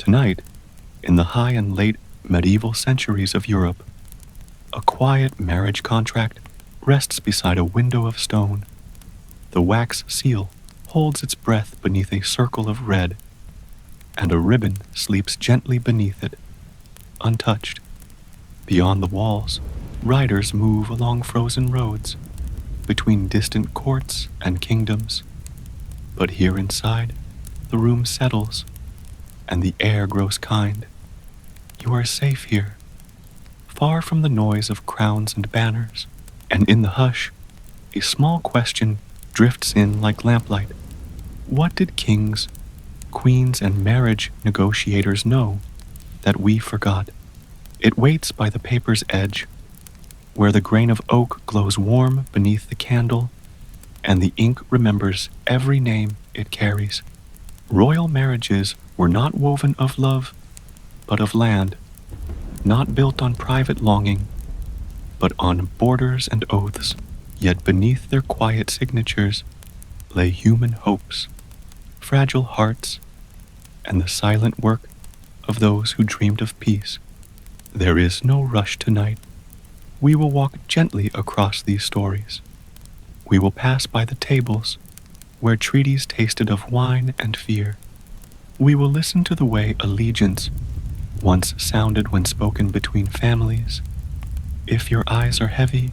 Tonight, in the high and late medieval centuries of Europe, a quiet marriage contract rests beside a window of stone. The wax seal holds its breath beneath a circle of red, and a ribbon sleeps gently beneath it, untouched. Beyond the walls, riders move along frozen roads, between distant courts and kingdoms. But here inside, the room settles, and the air grows kind. You are safe here, far from the noise of crowns and banners, and in the hush, a small question drifts in like lamplight. What did kings, queens, and marriage negotiators know that we forgot? It waits by the paper's edge, where the grain of oak glows warm beneath the candle, and the ink remembers every name it carries. Royal marriages were not woven of love, but of land, not built on private longing, but on borders and oaths. Yet beneath their quiet signatures lay human hopes, fragile hearts, and the silent work of those who dreamed of peace. There is no rush tonight. We will walk gently across these stories. We will pass by the tables where treaties tasted of wine and fear. We will listen to the way allegiance once sounded when spoken between families. If your eyes are heavy,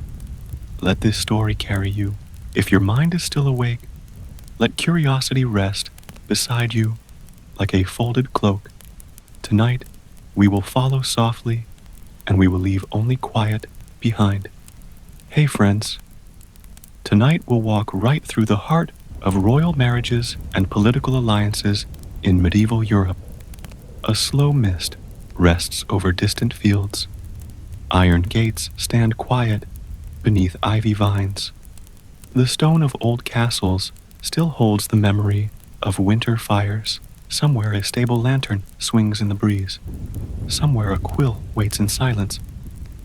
let this story carry you. If your mind is still awake, let curiosity rest beside you like a folded cloak. Tonight, we will follow softly, and we will leave only quiet behind. Hey friends, tonight we'll walk right through the heart of royal marriages and political alliances in medieval Europe. A slow mist rests over distant fields. Iron gates stand quiet beneath ivy vines. The stone of old castles still holds the memory of winter fires. Somewhere a stable lantern swings in the breeze. Somewhere a quill waits in silence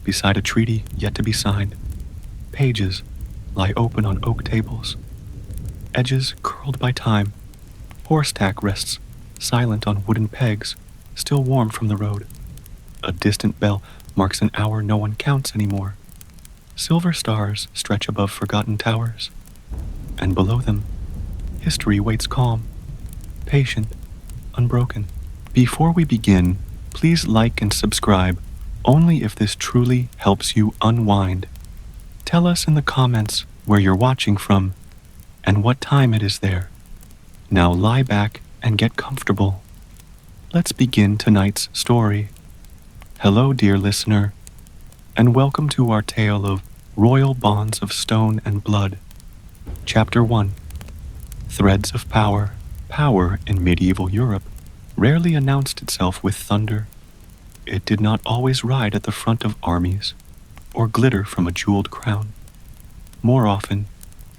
beside a treaty yet to be signed. Pages lie open on oak tables, edges curled by time. Horse tack rests silent on wooden pegs, still warm from the road. A distant bell marks an hour no one counts anymore. Silver stars stretch above forgotten towers, and below them, history waits calm, patient, unbroken. Before we begin, please like and subscribe, only if this truly helps you unwind. Tell us in the comments where you're watching from and what time it is there. Now lie back and get comfortable. Let's begin tonight's story. Hello, dear listener, and welcome to our tale of Royal Bonds of Stone and Blood. Chapter 1. Threads of Power. Power in medieval Europe rarely announced itself with thunder. It did not always ride at the front of armies or glitter from a jeweled crown. More often,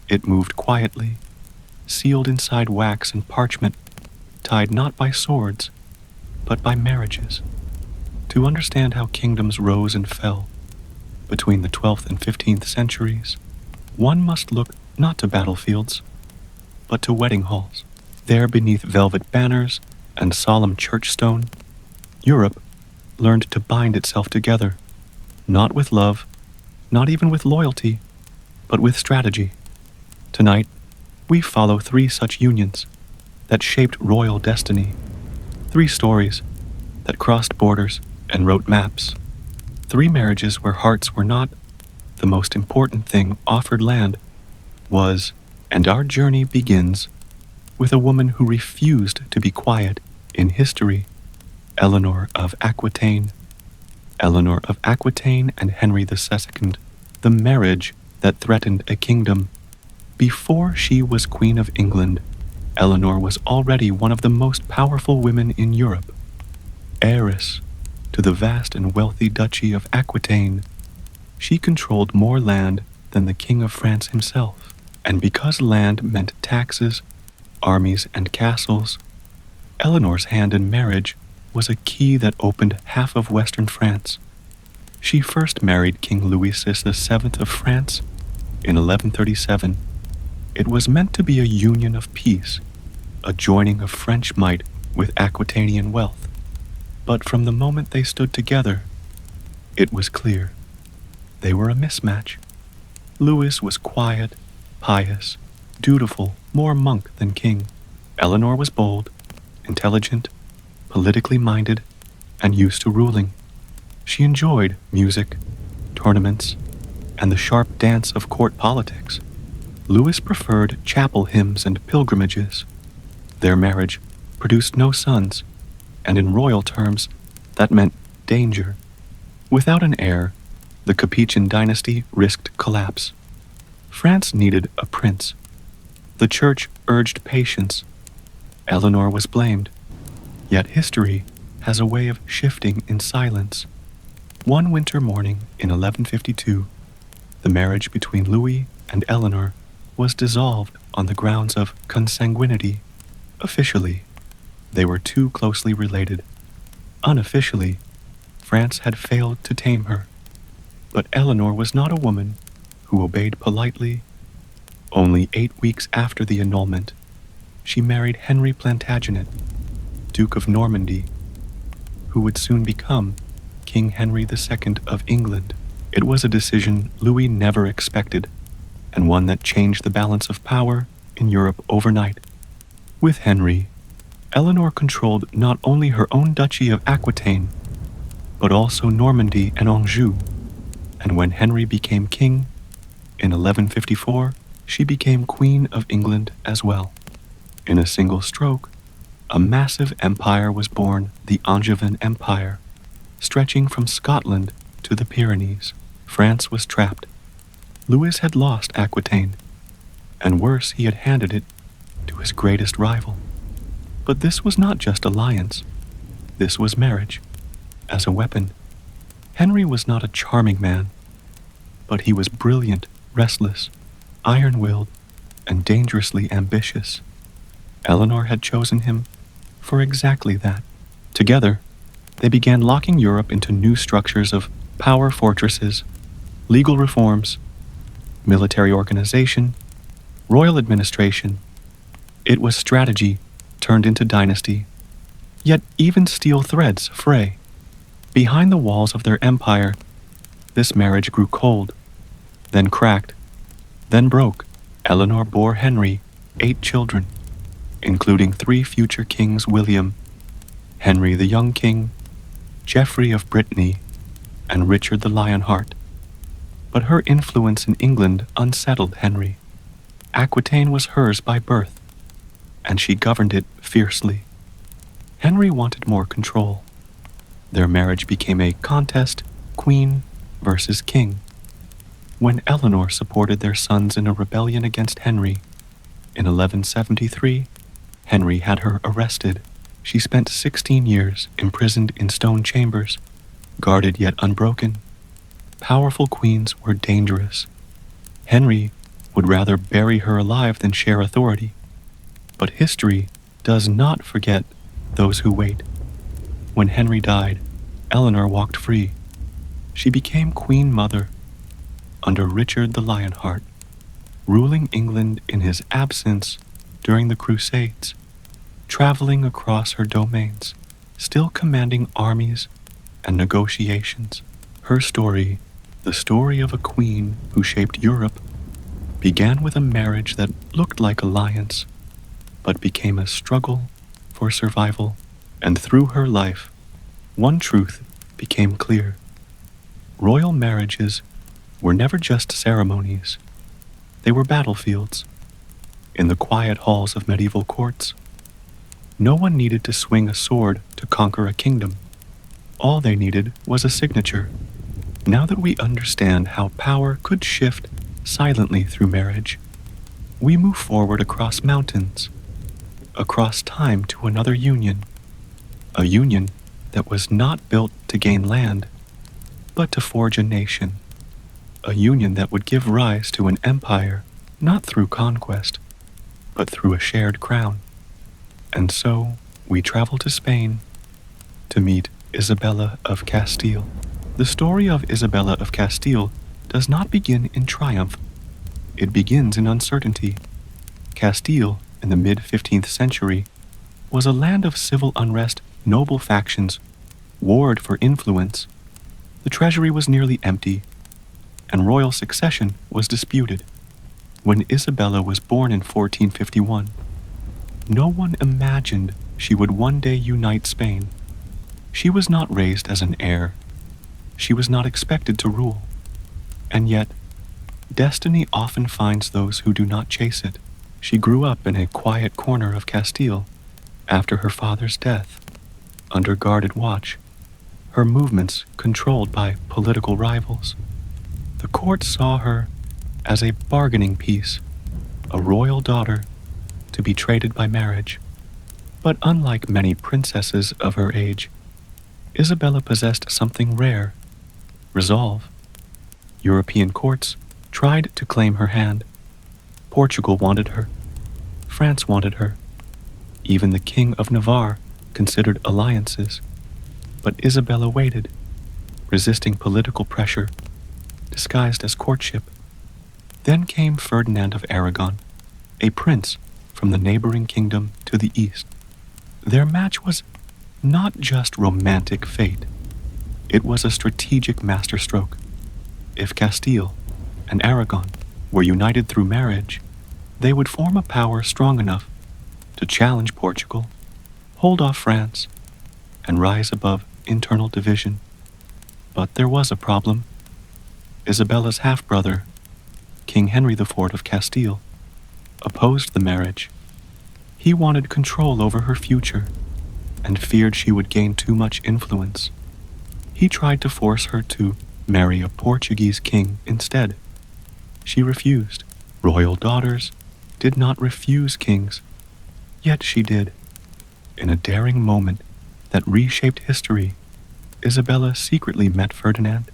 it moved quietly, sealed inside wax and parchment, tied not by swords, but by marriages. To understand how kingdoms rose and fell between the 12th and 15th centuries, one must look not to battlefields, but to wedding halls. There beneath velvet banners and solemn church stone, Europe learned to bind itself together, not with love, not even with loyalty, but with strategy. Tonight, we follow 3 such unions that shaped royal destiny, 3 stories that crossed borders and wrote maps, 3 marriages where hearts were not the most important thing offered land was, and our journey begins with a woman who refused to be quiet in history, Eleanor of Aquitaine. Eleanor of Aquitaine and Henry II, the marriage that threatened a kingdom. Before she was Queen of England, Eleanor was already one of the most powerful women in Europe, heiress to the vast and wealthy Duchy of Aquitaine. She controlled more land than the King of France himself, and because land meant taxes, armies, and castles, Eleanor's hand in marriage was a key that opened half of western France. She first married King Louis VII of France in 1137. It was meant to be a union of peace, a joining of French might with Aquitanian wealth. But from the moment they stood together, it was clear they were a mismatch. Louis was quiet, pious, dutiful, more monk than king. Eleanor was bold, intelligent, politically minded, and used to ruling. She enjoyed music, tournaments, and the sharp dance of court politics. Louis preferred chapel hymns and pilgrimages. Their marriage produced no sons, and in royal terms, that meant danger. Without an heir, the Capetian dynasty risked collapse. France needed a prince. The church urged patience. Eleanor was blamed. Yet history has a way of shifting in silence. One winter morning in 1152, the marriage between Louis and Eleanor was dissolved on the grounds of consanguinity. Officially, they were too closely related. Unofficially, France had failed to tame her. But Eleanor was not a woman who obeyed politely. Only 8 weeks after the annulment, she married Henry Plantagenet, Duke of Normandy, who would soon become King Henry II of England. It was a decision Louis never expected, and one that changed the balance of power in Europe overnight. With Henry, Eleanor controlled not only her own duchy of Aquitaine, but also Normandy and Anjou, and when Henry became king in 1154, she became Queen of England as well. In a single stroke, a massive empire was born, the Angevin Empire, stretching from Scotland to the Pyrenees. France was trapped. Louis had lost Aquitaine, and worse, he had handed it to his greatest rival. But this was not just alliance. This was marriage, as a weapon. Henry was not a charming man, but he was brilliant, restless, iron-willed, and dangerously ambitious. Eleanor had chosen him for exactly that. Together, they began locking Europe into new structures of power fortresses, legal reforms, military organization, royal administration. It was strategy turned into dynasty. Yet even steel threads fray. Behind the walls of their empire, this marriage grew cold, then cracked, then broke. Eleanor bore Henry 8 children, including 3 future kings: William, Henry the Young King, Geoffrey of Brittany, and Richard the Lionheart. But her influence in England unsettled Henry. Aquitaine was hers by birth, and she governed it fiercely. Henry wanted more control. Their marriage became a contest, queen versus king. When Eleanor supported their sons in a rebellion against Henry in 1173, Henry had her arrested. She spent 16 years imprisoned in stone chambers, guarded yet unbroken. Powerful queens were dangerous. Henry would rather bury her alive than share authority. But history does not forget those who wait. When Henry died, Eleanor walked free. She became Queen Mother under Richard the Lionheart, ruling England in his absence during the Crusades, traveling across her domains, still commanding armies and negotiations. Her story, the story of a queen who shaped Europe, began with a marriage that looked like alliance, but became a struggle for survival. And through her life, one truth became clear. Royal marriages were never just ceremonies. They were battlefields. In the quiet halls of medieval courts, no one needed to swing a sword to conquer a kingdom. All they needed was a signature. Now that we understand how power could shift silently through marriage, we move forward across mountains, across time to another union, a union that was not built to gain land, but to forge a nation, a union that would give rise to an empire, not through conquest, but through a shared crown. And so we travel to Spain to meet Isabella of Castile. The story of Isabella of Castile does not begin in triumph. It begins in uncertainty. Castile, in the mid-15th century, was a land of civil unrest. Noble factions warred for influence, the treasury was nearly empty, and royal succession was disputed. When Isabella was born in 1451, no one imagined she would one day unite Spain. She was not raised as an heir. She was not expected to rule. And yet, destiny often finds those who do not chase it. She grew up in a quiet corner of Castile after her father's death, under guarded watch, her movements controlled by political rivals. The court saw her as a bargaining piece, a royal daughter to be traded by marriage. But unlike many princesses of her age, Isabella possessed something rare: resolve. European courts tried to claim her hand. Portugal wanted her. France wanted her. Even the King of Navarre considered alliances. But Isabella waited, resisting political pressure, disguised as courtship. Then came Ferdinand of Aragon, a prince from the neighboring kingdom to the east. Their match was not just romantic fate. It was a strategic masterstroke. If Castile and Aragon were united through marriage, they would form a power strong enough to challenge Portugal, hold off France, and rise above internal division. But there was a problem. Isabella's half-brother, King Henry IV of Castile, opposed the marriage. He wanted control over her future and feared she would gain too much influence. He tried to force her to marry a Portuguese king instead. She refused. Royal daughters did not refuse kings, yet she did. In a daring moment that reshaped history, Isabella secretly met Ferdinand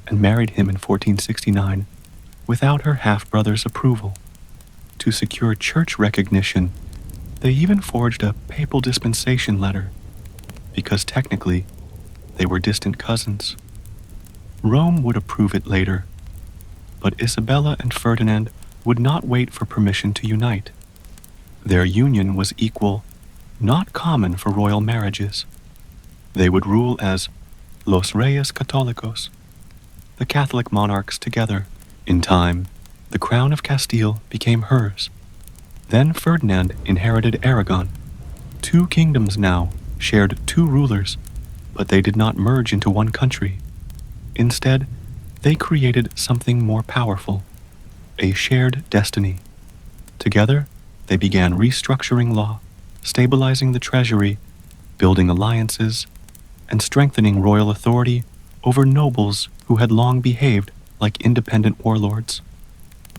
and married him in 1469 without her half-brother's approval. To secure church recognition, they even forged a papal dispensation letter, because technically they were distant cousins. Rome would approve it later, but Isabella and Ferdinand would not wait for permission to unite. Their union was equal, not common for royal marriages. They would rule as Los Reyes Católicos, the Catholic monarchs together. In time, the crown of Castile became hers. Then Ferdinand inherited Aragon. Two kingdoms now shared two rulers, but they did not merge into one country. Instead, they created something more powerful: a shared destiny. Together, they began restructuring law, stabilizing the treasury, building alliances, and strengthening royal authority over nobles who had long behaved like independent warlords.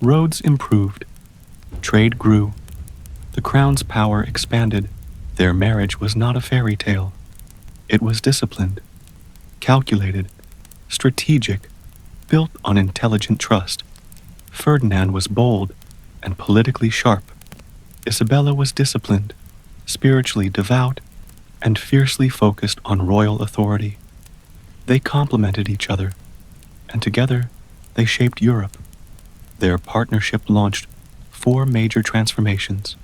Roads improved. Trade grew. The crown's power expanded. Their marriage was not a fairy tale. It was disciplined, calculated, strategic, built on intelligent trust. Ferdinand was bold and politically sharp. Isabella was disciplined, spiritually devout, and fiercely focused on royal authority. They complemented each other, and together they shaped Europe. Their partnership launched 4 major transformations.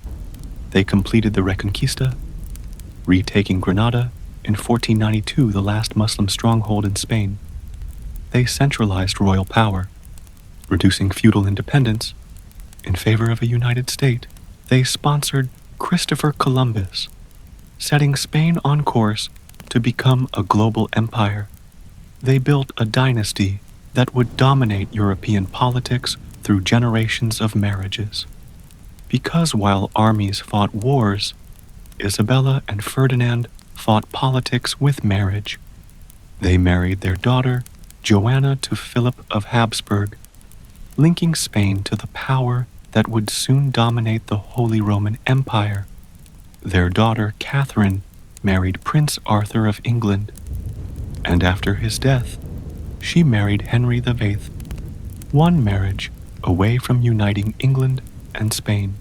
They completed the Reconquista, retaking Granada in 1492, the last Muslim stronghold in Spain. They centralized royal power, reducing feudal independence in favor of a united state. They sponsored Christopher Columbus, setting Spain on course to become a global empire. They built a dynasty that would dominate European politics through generations of marriages. Because while armies fought wars, Isabella and Ferdinand fought politics with marriage. They married their daughter, Joanna, to Philip of Habsburg, linking Spain to the power that would soon dominate the Holy Roman Empire. Their daughter, Catherine, married Prince Arthur of England, and after his death, she married Henry VIII, one marriage away from uniting England and Spain.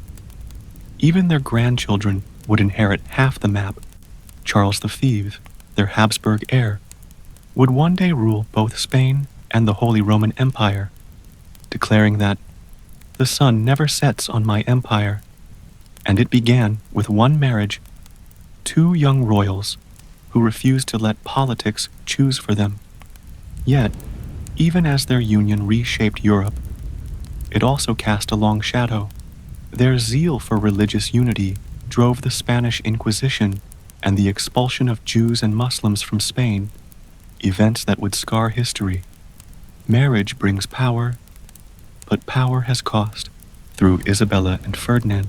Even their grandchildren would inherit half the map. Charles V, their Habsburg heir, would one day rule both Spain and the Holy Roman Empire, declaring that the sun never sets on my empire. And it began with one marriage, 2 young royals who refused to let politics choose for them. Yet, even as their union reshaped Europe, it also cast a long shadow. Their zeal for religious unity drove the Spanish Inquisition and the expulsion of Jews and Muslims from Spain, events that would scar history. Marriage brings power, but power has cost. Through Isabella and Ferdinand,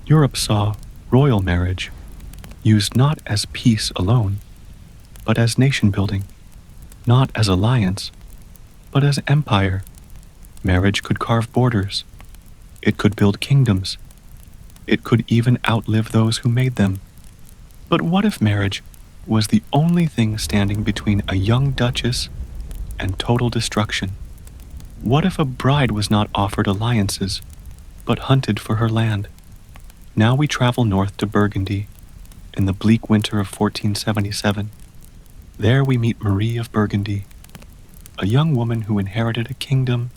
Europe saw royal marriage used not as peace alone, but as nation building, not as alliance, but as empire. Marriage could carve borders. It could build kingdoms. It could even outlive those who made them. But what if marriage was the only thing standing between a young duchess and total destruction? What if a bride was not offered alliances, but hunted for her land? Now we travel north to Burgundy, in the bleak winter of 1477. There we meet Marie of Burgundy, a young woman who inherited a kingdom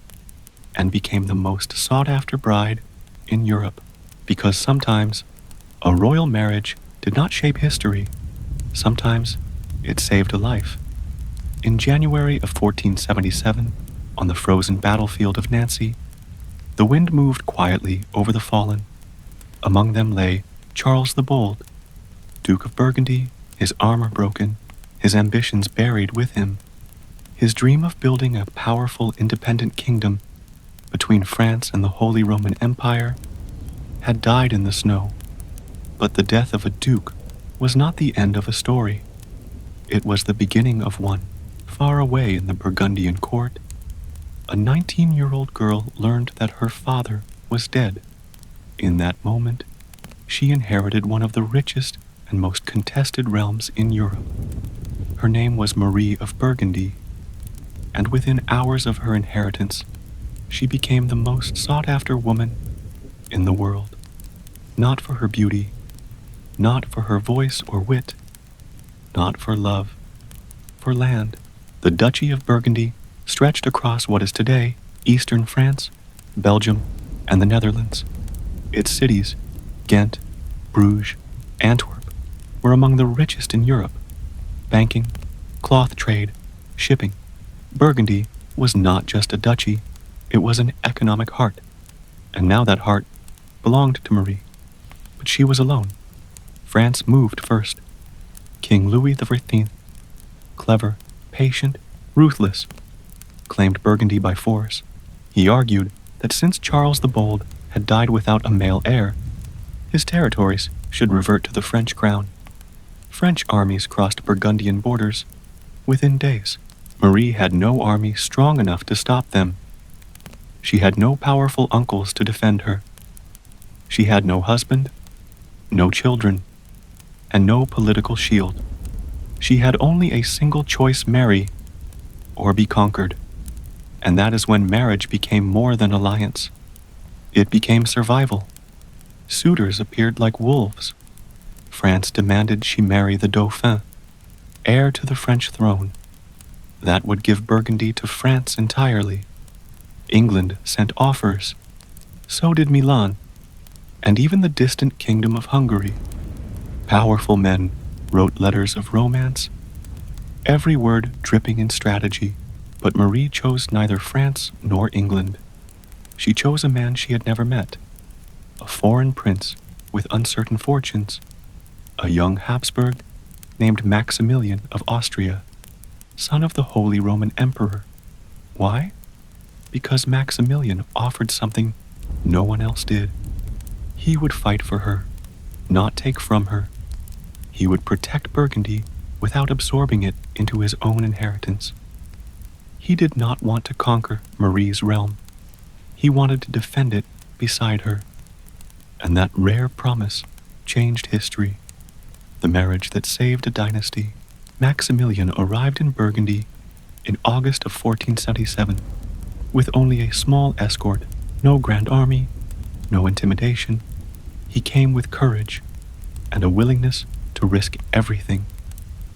and became the most sought-after bride in Europe, because sometimes a royal marriage did not shape history. Sometimes it saved a life. In January of 1477, on the frozen battlefield of Nancy, the wind moved quietly over the fallen. Among them lay Charles the Bold, Duke of Burgundy, his armor broken, his ambitions buried with him. His dream of building a powerful independent kingdom between France and the Holy Roman Empire had died in the snow. But the death of a duke was not the end of a story. It was the beginning of one. Far away in the Burgundian court, a 19-year-old girl learned that her father was dead. In that moment, she inherited one of the richest and most contested realms in Europe. Her name was Marie of Burgundy, and within hours of her inheritance, she became the most sought-after woman in the world. Not for her beauty, not for her voice or wit, not for love, for land. The Duchy of Burgundy stretched across what is today eastern France, Belgium, and the Netherlands. Its cities, Ghent, Bruges, Antwerp, were among the richest in Europe. Banking, cloth trade, shipping. Burgundy was not just a duchy, it was an economic heart. And now that heart belonged to Marie. But she was alone. France moved first. King Louis XIV, clever, patient, ruthless, claimed Burgundy by force. He argued that since Charles the Bold had died without a male heir, his territories should revert to the French crown. French armies crossed Burgundian borders within days. Marie had no army strong enough to stop them. She had no powerful uncles to defend her. She had no husband, no children, and no political shield. She had only a single choice: marry or be conquered. And that is when marriage became more than alliance. It became survival. Suitors appeared like wolves. France demanded she marry the Dauphin, heir to the French throne. That would give Burgundy to France entirely. England sent offers. So did Milan, and even the distant kingdom of Hungary. Powerful men wrote letters of romance, every word dripping in strategy. But Marie chose neither France nor England. She chose a man she had never met, a foreign prince with uncertain fortunes, a young Habsburg named Maximilian of Austria, son of the Holy Roman Emperor. Why? Because Maximilian offered something no one else did. He would fight for her, not take from her. He would protect Burgundy without absorbing it into his own inheritance. He did not want to conquer Marie's realm. He wanted to defend it beside her. And that rare promise changed history. The marriage that saved a dynasty. Maximilian arrived in Burgundy in August of 1477 with only a small escort, no grand army, no intimidation. He came with courage and a willingness to risk everything.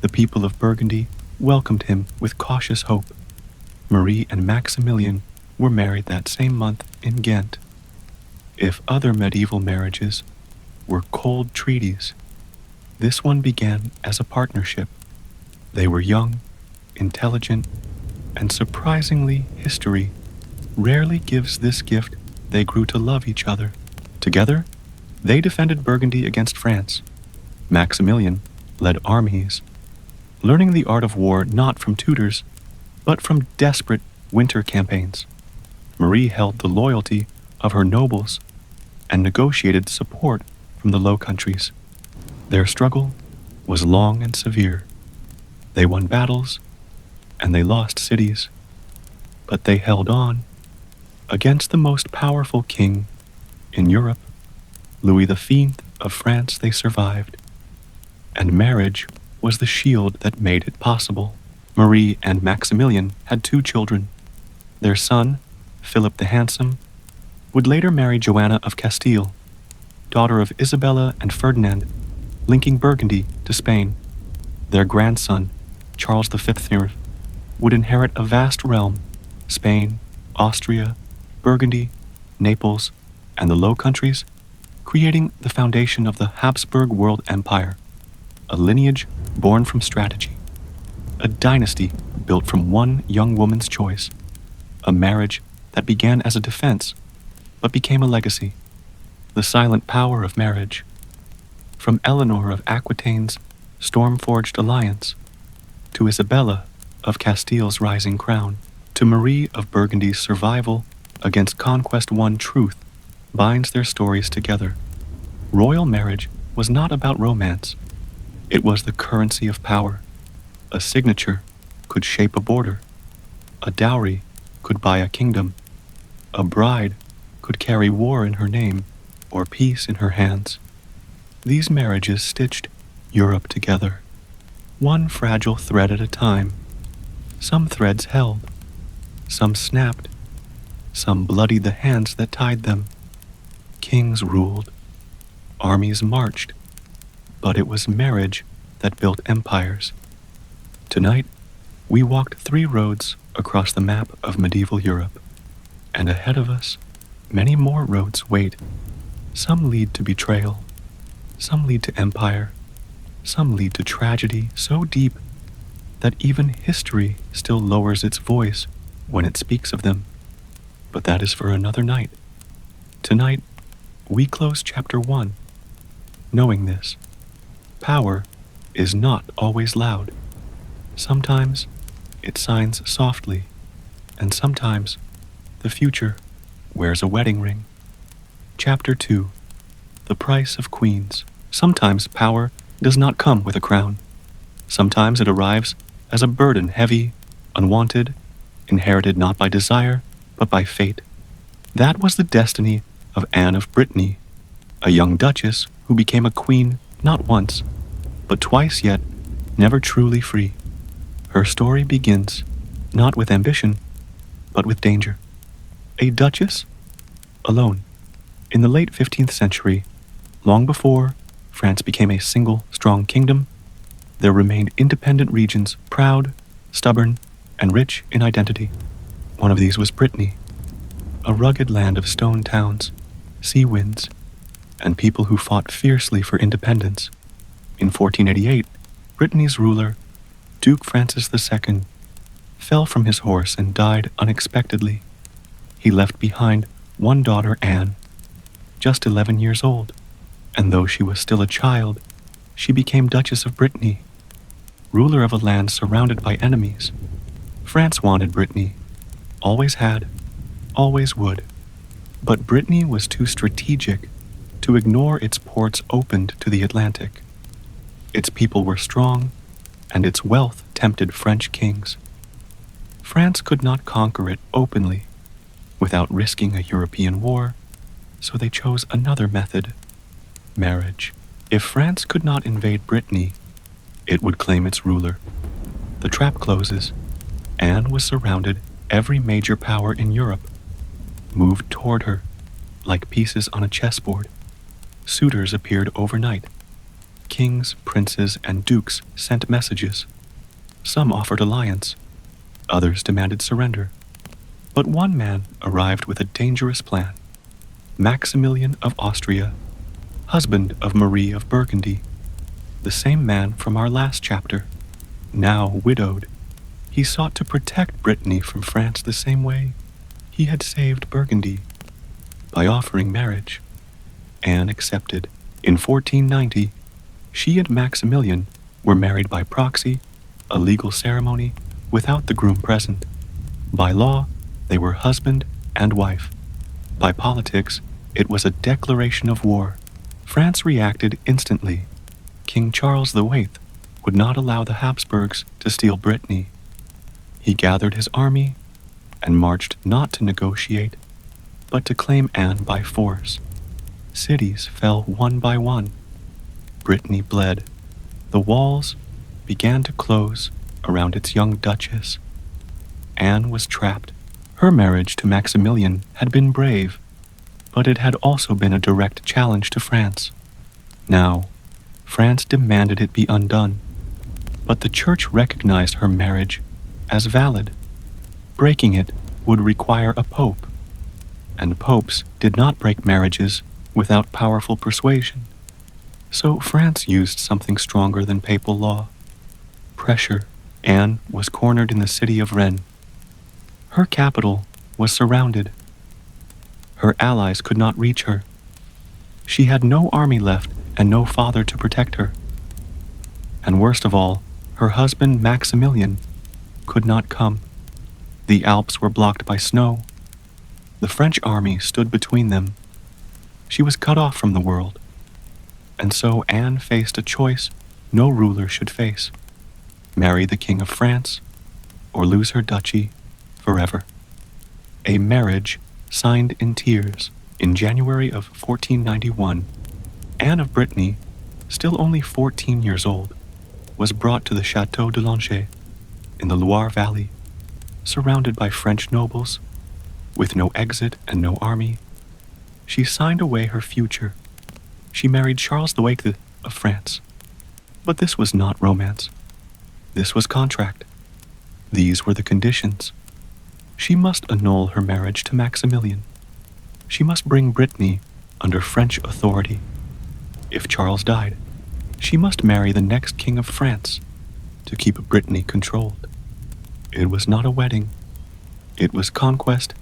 The people of Burgundy welcomed him with cautious hope. Marie and Maximilian were married that same month in Ghent. If other medieval marriages were cold treaties, this one began as a partnership. They were young, intelligent, and surprisingly, history rarely gives this gift. They grew to love each other. Together, they defended Burgundy against France. Maximilian led armies, learning the art of war not from tutors, but from desperate winter campaigns. Marie held the loyalty of her nobles and negotiated support from the Low Countries. Their struggle was long and severe. They won battles and they lost cities, but they held on against the most powerful king in Europe, Louis XV of France. They survived, and marriage was the shield that made it possible. Marie and Maximilian had 2 children. Their son, Philip the Handsome, would later marry Joanna of Castile, daughter of Isabella and Ferdinand, linking Burgundy to Spain. Their grandson, Charles V, would inherit a vast realm: Spain, Austria, Burgundy, Naples, and the Low Countries, creating the foundation of the Habsburg World Empire, a lineage born from strategy, a dynasty built from one young woman's choice, a marriage that began as a defense but became a legacy, the silent power of marriage. From Eleanor of Aquitaine's storm-forged alliance, to Isabella of Castile's rising crown, to Marie of Burgundy's survival against conquest, one truth binds their stories together. Royal marriage was not about romance. It was the currency of power. A signature could shape a border. A dowry could buy a kingdom. A bride could carry war in her name or peace in her hands. These marriages stitched Europe together, one fragile thread at a time. Some threads held, some snapped, some bloodied the hands that tied them. Kings ruled, armies marched, but it was marriage that built empires. Tonight, we walked 3 roads across the map of medieval Europe, and ahead of us, many more roads wait. Some lead to betrayal, some lead to empire, some lead to tragedy so deep that even history still lowers its voice when it speaks of them. But that is for another night. Tonight, we close chapter 1, knowing this: power is not always loud. Sometimes it signs softly, and sometimes the future wears a wedding ring. Chapter 2, the price of queens. Sometimes power does not come with a crown. Sometimes it arrives as a burden, heavy, unwanted, inherited not by desire, but by fate. That was the destiny of Anne of Brittany, a young duchess who became a queen not once, but twice, yet never truly free. Her story begins not with ambition, but with danger. A duchess? Alone. In the late 15th century, long before France became a single, strong kingdom, there remained independent regions, proud, stubborn, and rich in identity. One of these was Brittany, a rugged land of stone towns, sea winds, and people who fought fiercely for independence. In 1488, Brittany's ruler, Duke Francis II, fell from his horse and died unexpectedly. He left behind one daughter, Anne, just 11 years old, and though she was still a child, she became Duchess of Brittany, ruler of a land surrounded by enemies. France wanted Brittany, always had, always would, but Brittany was too strategic to ignore its ports opened to the Atlantic. Its people were strong, and its wealth tempted French kings. France could not conquer it openly without risking a European war, so they chose another method: marriage. If France could not invade Brittany, it would claim its ruler. The trap closes. Anne was surrounded. Every major power in Europe moved toward her like pieces on a chessboard. Suitors appeared overnight. Kings, princes, and dukes sent messages. Some offered alliance. Others demanded surrender. But one man arrived with a dangerous plan: Maximilian of Austria, husband of Marie of Burgundy, the same man from our last chapter. Now widowed, he sought to protect Brittany from France the same way he had saved Burgundy, by offering marriage. Anne accepted. In 1490, she and Maximilian were married by proxy, a legal ceremony without the groom present. By law, they were husband and wife. By politics, it was a declaration of war. France reacted instantly. King Charles VIII would not allow the Habsburgs to steal Brittany. He gathered his army and marched not to negotiate, but to claim Anne by force. Cities fell one by one. Brittany bled. The walls began to close around its young duchess. Anne was trapped. Her marriage to Maximilian had been brave, but it had also been a direct challenge to France. Now, France demanded it be undone, but the church recognized her marriage as valid. Breaking it would require a pope, and popes did not break marriages without powerful persuasion. So France used something stronger than papal law: pressure. Anne was cornered in the city of Rennes. Her capital was surrounded. Her allies could not reach her. She had no army left and no father to protect her. And worst of all, her husband Maximilian could not come. The Alps were blocked by snow. The French army stood between them. She was cut off from the world. And so Anne faced a choice no ruler should face: marry the King of France or lose her duchy forever. A marriage signed in tears. In January of 1491, Anne of Brittany, still only 14 years old, was brought to the Château de Langeais in the Loire Valley, surrounded by French nobles. With no exit and no army, she signed away her future. She married Charles VIII of France. But this was not romance. This was contract. These were the conditions. She must annul her marriage to Maximilian. She must bring Brittany under French authority. If Charles died, she must marry the next king of France to keep Brittany controlled. It was not a wedding. It was conquest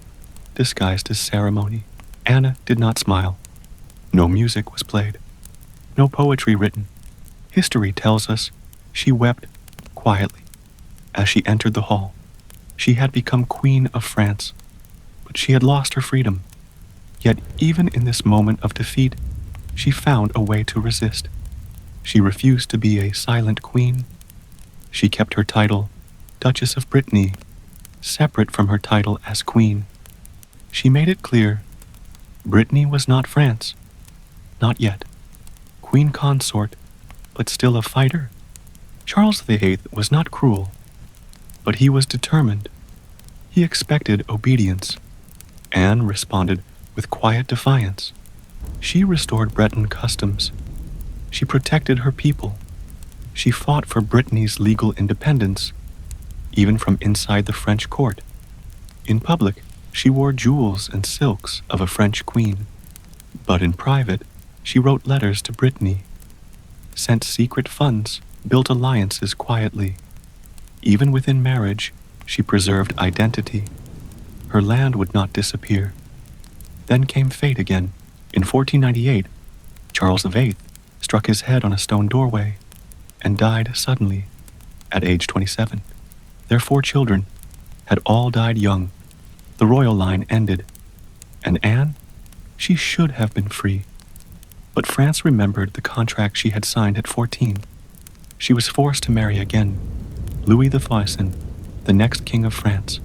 disguised as ceremony. Anna did not smile. No music was played. No poetry written. History tells us she wept quietly as she entered the hall. She had become Queen of France, but she had lost her freedom. Yet even in this moment of defeat, she found a way to resist. She refused to be a silent queen. She kept her title, Duchess of Brittany, separate from her title as queen. She made it clear Brittany was not France. Not yet. Queen consort, but still a fighter. Charles VIII was not cruel, but he was determined. He expected obedience. Anne responded with quiet defiance. She restored Breton customs. She protected her people. She fought for Brittany's legal independence, even from inside the French court. In public, she wore jewels and silks of a French queen. But in private, she wrote letters to Brittany, sent secret funds, built alliances quietly. Even within marriage, she preserved identity. Her land would not disappear. Then came fate again. In 1498, Charles VIII struck his head on a stone doorway and died suddenly at age 27. Their 4 children had all died young. The royal line ended. And Anne? She should have been free. But France remembered the contract she had signed at 14. She was forced to marry again, Louis XIV, the next king of France.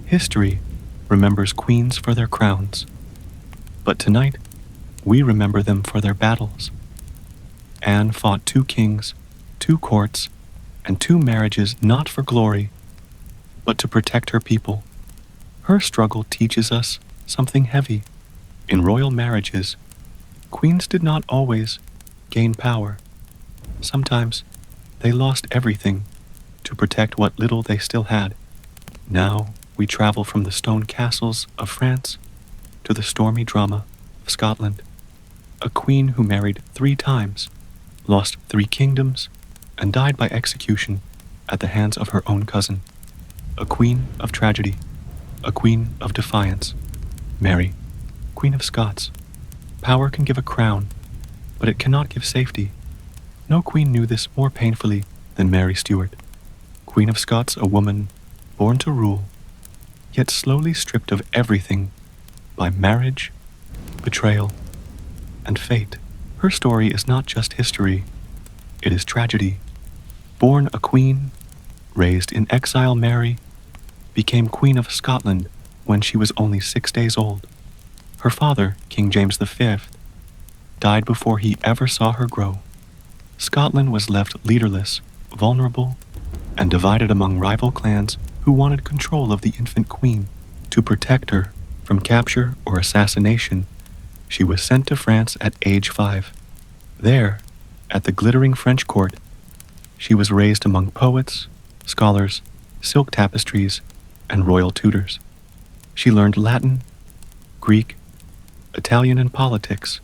History remembers queens for their crowns. But tonight, we remember them for their battles. Anne fought 2 kings, 2 courts, and 2 marriages not for glory, but to protect her people. Her struggle teaches us something heavy. In royal marriages, queens did not always gain power. Sometimes they lost everything to protect what little they still had. Now we travel from the stone castles of France to the stormy drama of Scotland. A queen who married 3 times, lost 3 kingdoms, and died by execution at the hands of her own cousin. A queen of tragedy, a queen of defiance. Mary, Queen of Scots. Power can give a crown, but it cannot give safety. No queen knew this more painfully than Mary Stuart. Queen of Scots, a woman born to rule, yet slowly stripped of everything by marriage, betrayal, and fate. Her story is not just history, it is tragedy. Born a queen, raised in exile, Mary became Queen of Scotland when she was only 6 days old. Her father, King James V, died before he ever saw her grow. Scotland was left leaderless, vulnerable, and divided among rival clans who wanted control of the infant queen. To protect her from capture or assassination, she was sent to France at age 5. There, at the glittering French court, she was raised among poets, scholars, silk tapestries, and royal tutors. She learned Latin, Greek, Italian, and politics.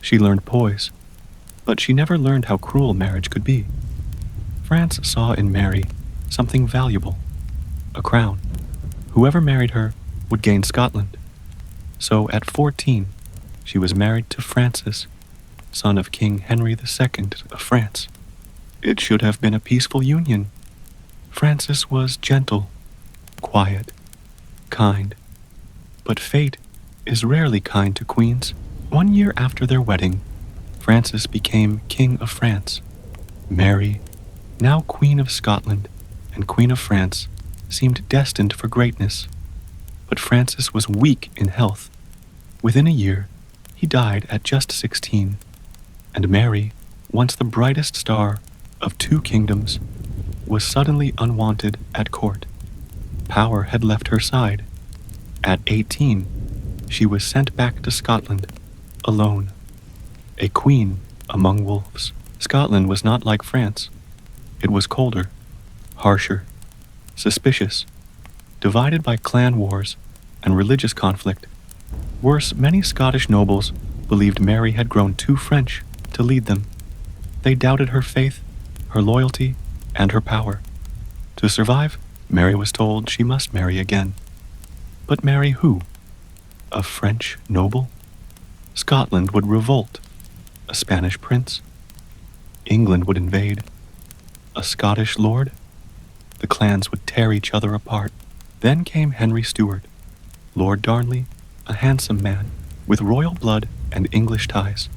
She learned poise, but she never learned how cruel marriage could be. France saw in Mary something valuable, a crown. Whoever married her would gain Scotland. So at 14, she was married to Francis, son of King Henry II of France. It should have been a peaceful union. Francis was gentle, quiet, kind. But fate is rarely kind to queens. 1 year after their wedding, Francis became King of France. Mary, now Queen of Scotland and Queen of France, seemed destined for greatness. But Francis was weak in health. Within a year, he died at just 16, and Mary, once the brightest star of 2 kingdoms, was suddenly unwanted at court. Power had left her side. At 18, she was sent back to Scotland, alone, a queen among wolves. Scotland was not like France. It was colder, harsher, suspicious, divided by clan wars and religious conflict. Worse, many Scottish nobles believed Mary had grown too French to lead them. They doubted her faith, her loyalty, and her power. To survive, Mary was told she must marry again. But marry who? A French noble? Scotland would revolt. A Spanish prince? England would invade. A Scottish lord? The clans would tear each other apart. Then came Henry Stuart, Lord Darnley, a handsome man with royal blood and English ties.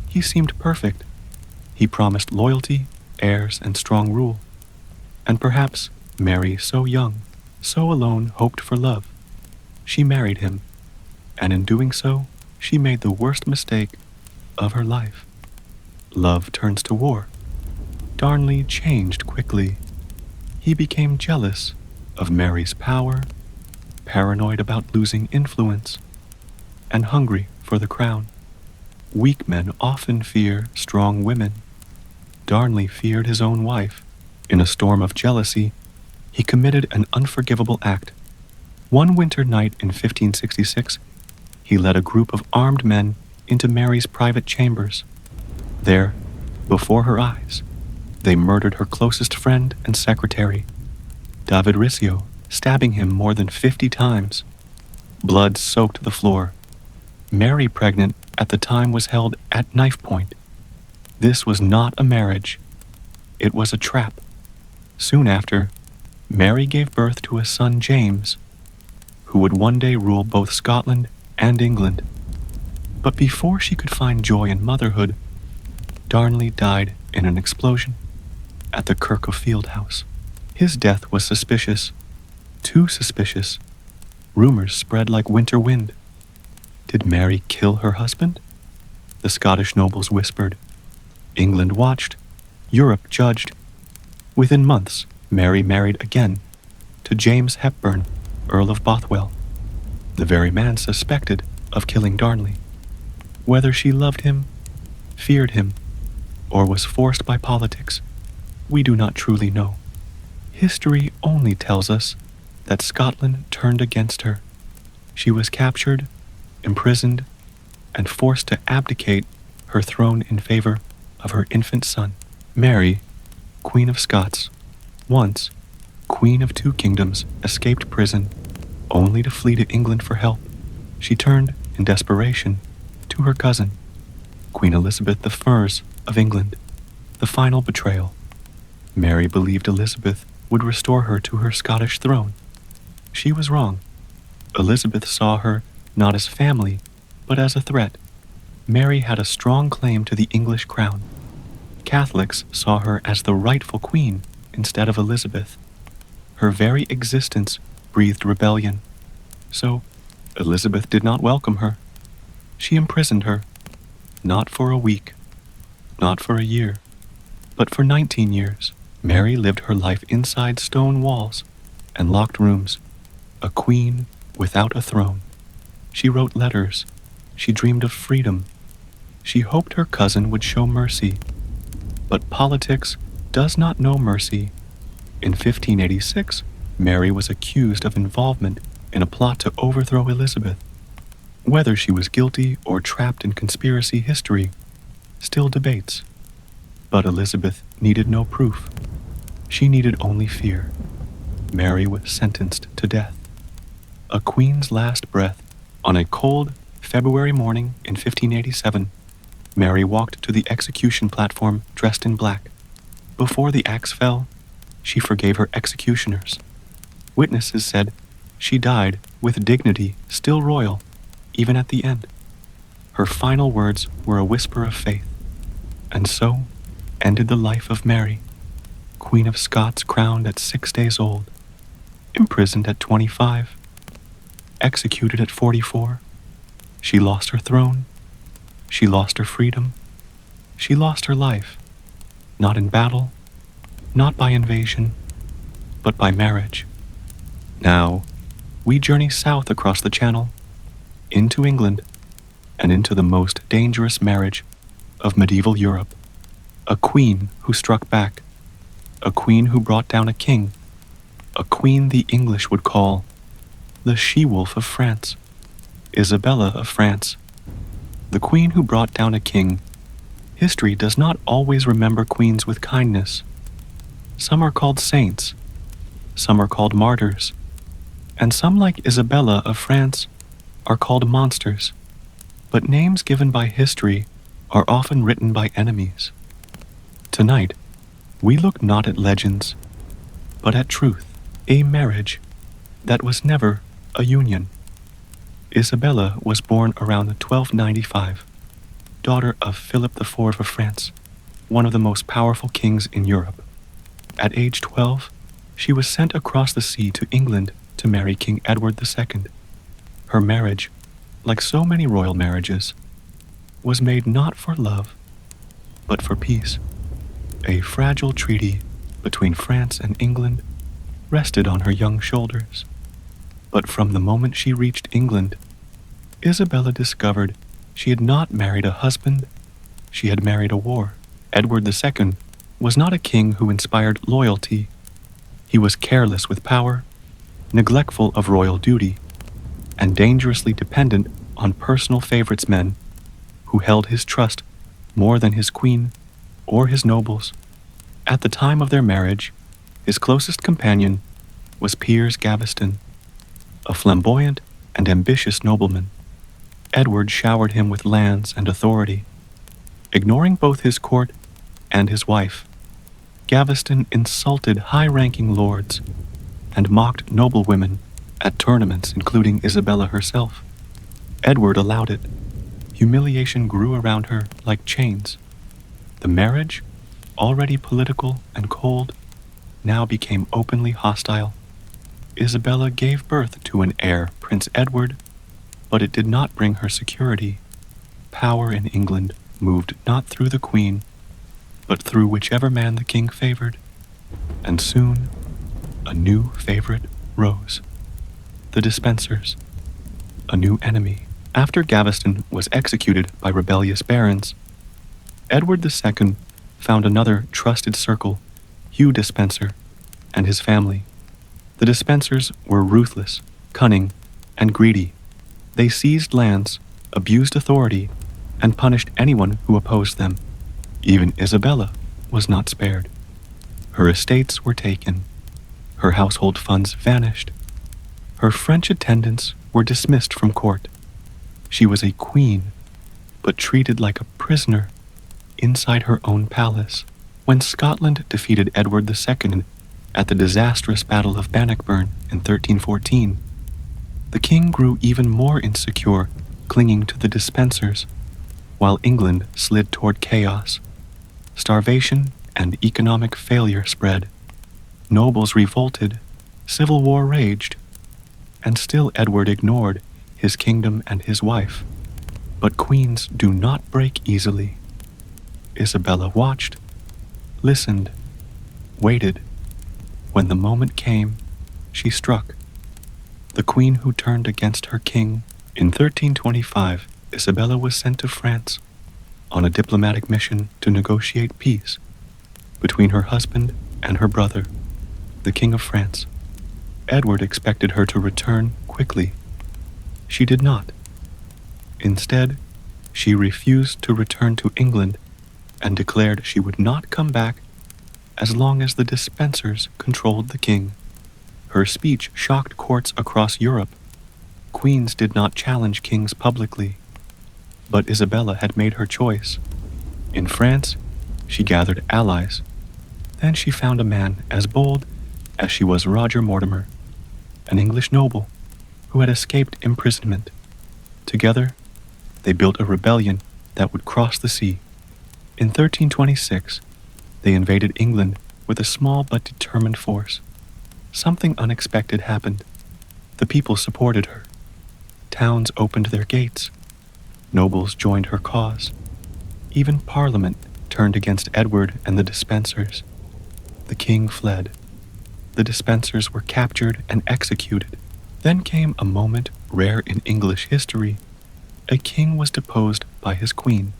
He seemed perfect. He promised loyalty, heirs, and strong rule. And perhaps Mary, so young, so alone, hoped for love. She married him, and in doing so, she made the worst mistake of her life. Love turns to war. Darnley changed quickly. He became jealous of Mary's power, paranoid about losing influence, and hungry for the crown. Weak men often fear strong women. Darnley feared his own wife. In a storm of jealousy, he committed an unforgivable act. One winter night in 1566, he led a group of armed men into Mary's private chambers. There, before her eyes, they murdered her closest friend and secretary, David Rizzio, stabbing him more than 50 times. Blood soaked the floor. Mary, pregnant at the time, was held at knife point. This was not a marriage. It was a trap. Soon after, Mary gave birth to a son, James, who would one day rule both Scotland and England. But before she could find joy in motherhood, Darnley died in an explosion at the Kirk of Field House. His death was suspicious, too suspicious. Rumors spread like winter wind. Did Mary kill her husband? The Scottish nobles whispered. England watched. Europe judged. Within months, Mary married again to James Hepburn, Earl of Bothwell, the very man suspected of killing Darnley. Whether she loved him, feared him, or was forced by politics, we do not truly know. History only tells us that Scotland turned against her. She was captured, imprisoned, and forced to abdicate her throne in favor of her infant son. Mary, Queen of Scots, Once, Queen of two kingdoms escaped prison only to flee to England for help. She turned, in desperation, to her cousin, Queen Elizabeth I of England. The final betrayal. Mary believed Elizabeth would restore her to her Scottish throne. She was wrong. Elizabeth saw her not as family, but as a threat. Mary had a strong claim to the English crown. Catholics saw her as the rightful queen instead of Elizabeth. Her very existence breathed rebellion. So, Elizabeth did not welcome her. She imprisoned her, not for a week, not for a year, but for 19 years. Mary lived her life inside stone walls and locked rooms, a queen without a throne. She wrote letters. She dreamed of freedom. She hoped her cousin would show mercy. But politics does not know mercy. In 1586, Mary was accused of involvement in a plot to overthrow Elizabeth. Whether she was guilty or trapped in conspiracy history still debates. But Elizabeth needed no proof. She needed only fear. Mary was sentenced to death. A queen's last breath. On a cold February morning in 1587, Mary walked to the execution platform dressed in black. Before the axe fell, she forgave her executioners. Witnesses said she died with dignity still royal, even at the end. Her final words were a whisper of faith. And so ended the life of Mary, Queen of Scots crowned at 6 days old, imprisoned at 25, executed at 44. She lost her throne. She lost her freedom. She lost her life, not in battle, not by invasion, but by marriage. Now, we journey south across the Channel, into England, and into the most dangerous marriage of medieval Europe. A queen who struck back, a queen who brought down a king, a queen the English would call the she-wolf of France, Isabella of France. The queen who brought down a king. History does not always remember queens with kindness. Some are called saints, some are called martyrs, and some, like Isabella of France, are called monsters. But names given by history are often written by enemies. Tonight, we look not at legends, but at truth, a marriage that was never a union. Isabella was born around 1295, daughter of Philip IV of France, one of the most powerful kings in Europe. At age 12, she was sent across the sea to England to marry King Edward II. Her marriage, like so many royal marriages, was made not for love, but for peace. A fragile treaty between France and England rested on her young shoulders. But from the moment she reached England, Isabella discovered she had not married a husband, she had married a war. Edward II was not a king who inspired loyalty. He was careless with power, neglectful of royal duty, and dangerously dependent on personal favoritesmen who held his trust more than his queen or his nobles. At the time of their marriage, his closest companion was Piers Gaveston, a flamboyant and ambitious nobleman. Edward showered him with lands and authority. Ignoring both his court and his wife, Gaveston insulted high-ranking lords and mocked noblewomen at tournaments, including Isabella herself. Edward allowed it. Humiliation grew around her like chains. The marriage, already political and cold, now became openly hostile. Isabella gave birth to an heir, Prince Edward, but it did not bring her security. Power in England moved not through the Queen, but through whichever man the king favored. And soon, a new favorite rose. The Despensers, a new enemy. After Gaveston was executed by rebellious barons, Edward II found another trusted circle, Hugh Despenser, and his family. The Despensers were ruthless, cunning, and greedy. They seized lands, abused authority, and punished anyone who opposed them. Even Isabella was not spared. Her estates were taken. Her household funds vanished. Her French attendants were dismissed from court. She was a queen, but treated like a prisoner inside her own palace. When Scotland defeated Edward II at the disastrous Battle of Bannockburn in 1314, the king grew even more insecure, clinging to the dispensers, while England slid toward chaos. Starvation and economic failure spread. Nobles revolted, civil war raged, and still Edward ignored his kingdom and his wife. But queens do not break easily. Isabella watched, listened, waited. When the moment came, she struck. The queen who turned against her king. In 1325, Isabella was sent to France on a diplomatic mission to negotiate peace between her husband and her brother, the King of France. Edward expected her to return quickly. She did not. Instead, she refused to return to England and declared she would not come back as long as the dispensers controlled the king. Her speech shocked courts across Europe. Queens did not challenge kings publicly, but Isabella had made her choice. In France, she gathered allies. Then she found a man as bold as she was Roger Mortimer, an English noble who had escaped imprisonment. Together, they built a rebellion that would cross the sea. In 1326, they invaded England with a small but determined force. Something unexpected happened. The people supported her. Towns opened their gates. Nobles joined her cause. Even Parliament turned against Edward and the dispensers. The king fled. The dispensers were captured and executed. Then came a moment rare in English history. A king was deposed by his queen.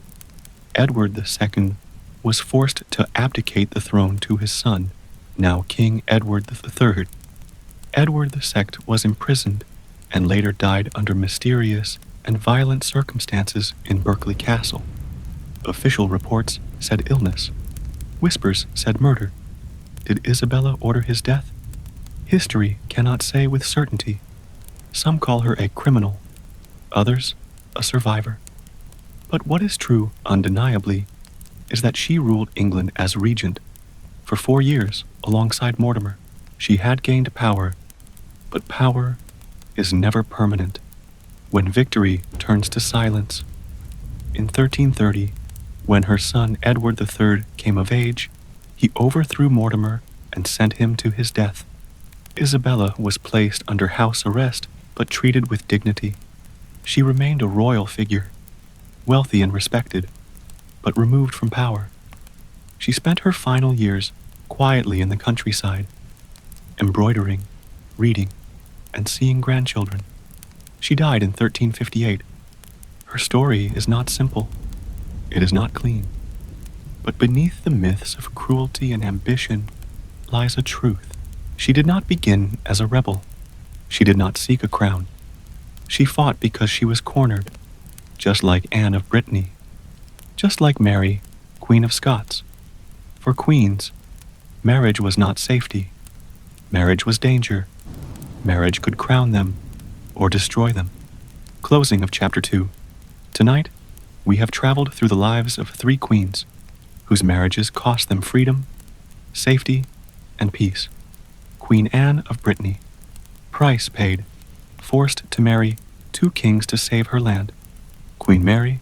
Edward II was forced to abdicate the throne to his son, now King Edward III. Edward II was imprisoned and later died under mysterious and violent circumstances in Berkeley Castle. Official reports said illness. Whispers said murder. Did Isabella order his death? History cannot say with certainty. Some call her a criminal, others a survivor. But what is true, undeniably, is that she ruled England as regent for 4 years alongside Mortimer. She had gained power, but power is never permanent. When victory turns to silence. In 1330, when her son Edward III came of age, he overthrew Mortimer and sent him to his death. Isabella was placed under house arrest but treated with dignity. She remained a royal figure, wealthy and respected, but removed from power. She spent her final years quietly in the countryside, embroidering, reading, and seeing grandchildren. She died in 1358. Her story is not simple. It is not clean. But beneath the myths of cruelty and ambition lies a truth. She did not begin as a rebel. She did not seek a crown. She fought because she was cornered, just like Anne of Brittany, just like Mary, Queen of Scots. For queens, marriage was not safety. Marriage was danger. Marriage could crown them or destroy them. Closing of Chapter 2. Tonight, we have traveled through the lives of 3 queens whose marriages cost them freedom, safety, and peace. Queen Anne of Brittany, price paid, forced to marry 2 kings to save her land. Queen Mary,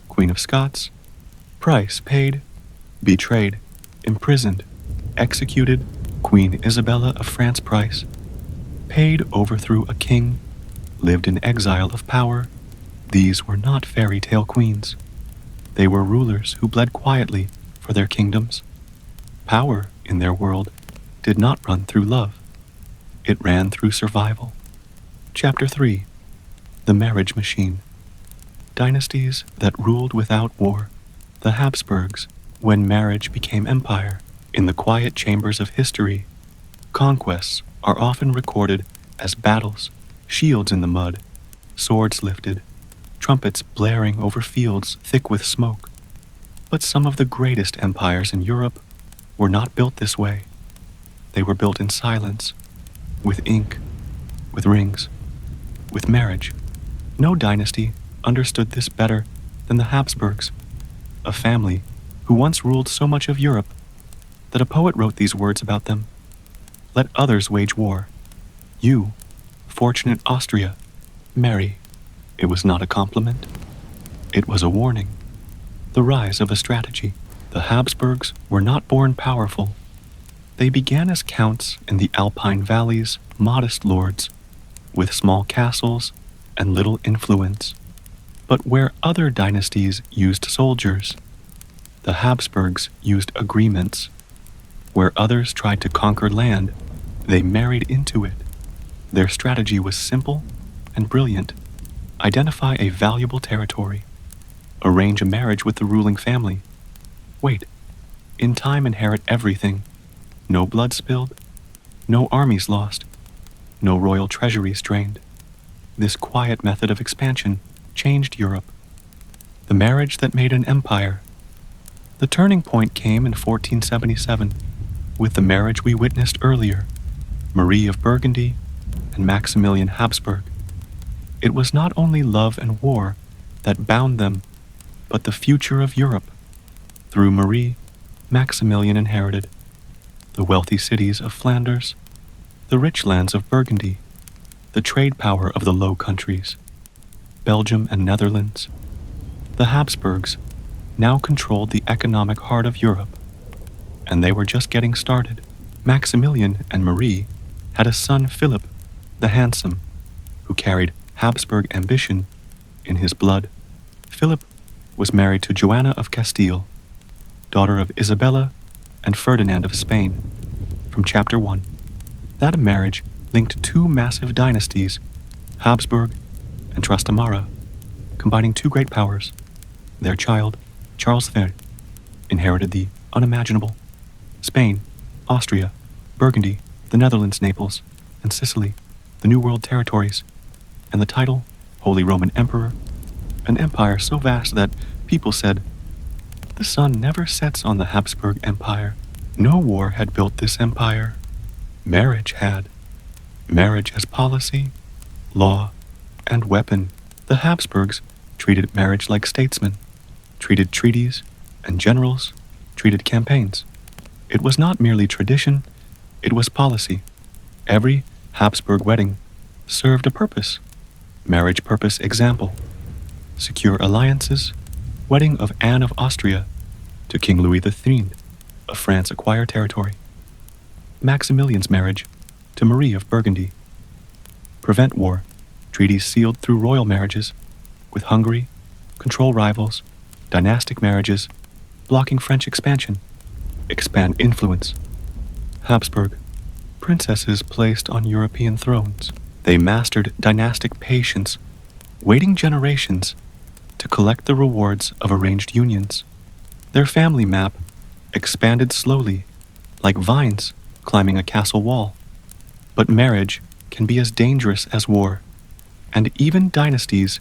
Queen of Scots, price paid, betrayed, imprisoned, executed. Queen Isabella of France Price, paid, overthrew a king, lived in exile of power. These were not fairy tale queens. They were rulers who bled quietly for their kingdoms. Power, in their world, did not run through love. It ran through survival. Chapter 3. The Marriage Machine. Dynasties that ruled without war. The Habsburgs, when marriage became empire. In the quiet chambers of history, conquests are often recorded as battles, shields in the mud, swords lifted, trumpets blaring over fields thick with smoke. But some of the greatest empires in Europe were not built this way. They were built in silence, with ink, with rings, with marriage. No dynasty understood this better than the Habsburgs, a family who once ruled so much of Europe that a poet wrote these words about them: "Let others wage war. You, fortunate Austria, marry." It was not a compliment. It was a warning. The rise of a strategy. The Habsburgs were not born powerful. They began as counts in the Alpine valleys, modest lords, with small castles and little influence. But where other dynasties used soldiers, the Habsburgs used agreements. Where others tried to conquer land, they married into it. Their strategy was simple and brilliant. Identify a valuable territory. Arrange a marriage with the ruling family. Wait. In time inherit everything. No blood spilled. No armies lost. No royal treasuries drained. This quiet method of expansion changed Europe. The marriage that made an empire. The turning point came in 1477 with the marriage we witnessed earlier, Marie of Burgundy and Maximilian Habsburg. It was not only love and war that bound them, but the future of Europe. Through Marie, Maximilian inherited the wealthy cities of Flanders, the rich lands of Burgundy, the trade power of the Low Countries, Belgium and Netherlands. The Habsburgs now controlled the economic heart of Europe, and they were just getting started. Maximilian and Marie had a son, Philip the Handsome, who carried Habsburg ambition in his blood. Philip was married to Joanna of Castile, daughter of Isabella and Ferdinand of Spain. From Chapter 1. That marriage linked two massive dynasties, Habsburg and Trastamara, combining two great powers. Their child, Charles III, inherited the unimaginable: Spain, Austria, Burgundy, the Netherlands, Naples, and Sicily, the New World territories, and the title, Holy Roman Emperor, an empire so vast that people said, "The sun never sets on the Habsburg Empire." No war had built this empire. Marriage had. Marriage as policy, law, and weapon. The Habsburgs treated marriage like statesmen, treated treaties and generals, treated campaigns. It was not merely tradition, it was policy. Every Habsburg wedding served a purpose. Marriage purpose example: secure alliances. Wedding of Anne of Austria to King Louis XIII of France, acquire territory. Maximilian's marriage to Marie of Burgundy. Prevent war. Treaties sealed through royal marriages with Hungary, control rivals, dynastic marriages, blocking French expansion. Expand influence. Habsburg. Princesses placed on European thrones. They mastered dynastic patience, waiting generations to collect the rewards of arranged unions. Their family map expanded slowly, like vines climbing a castle wall. But marriage can be as dangerous as war, and even dynasties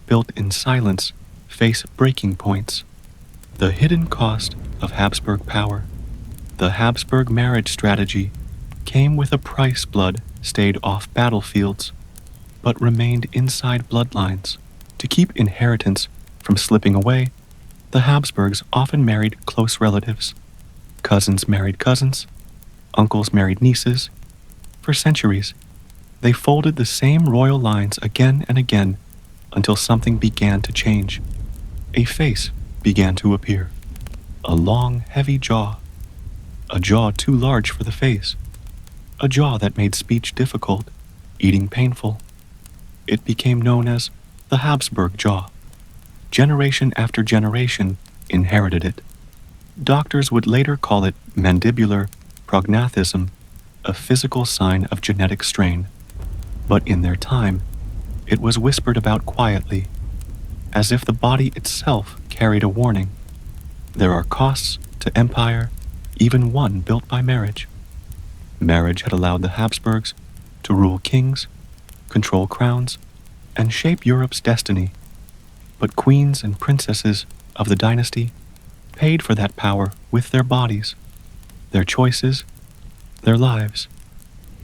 built in silence face breaking points. The hidden cost of Habsburg power. The Habsburg marriage strategy came with a price. Blood stayed off battlefields, but remained inside bloodlines. To keep inheritance from slipping away, the Habsburgs often married close relatives. Cousins married cousins, uncles married nieces. For centuries, they folded the same royal lines again and again until something began to change. A face began to appear. A long, heavy jaw. A jaw too large for the face. A jaw that made speech difficult, eating painful. It became known as the Habsburg jaw. Generation after generation inherited it. Doctors would later call it mandibular prognathism, a physical sign of genetic strain. But in their time, it was whispered about quietly, as if the body itself carried a warning. There are costs to empire, even one built by marriage. Marriage had allowed the Habsburgs to rule kings, control crowns, and shape Europe's destiny. But queens and princesses of the dynasty paid for that power with their bodies, their choices, their lives.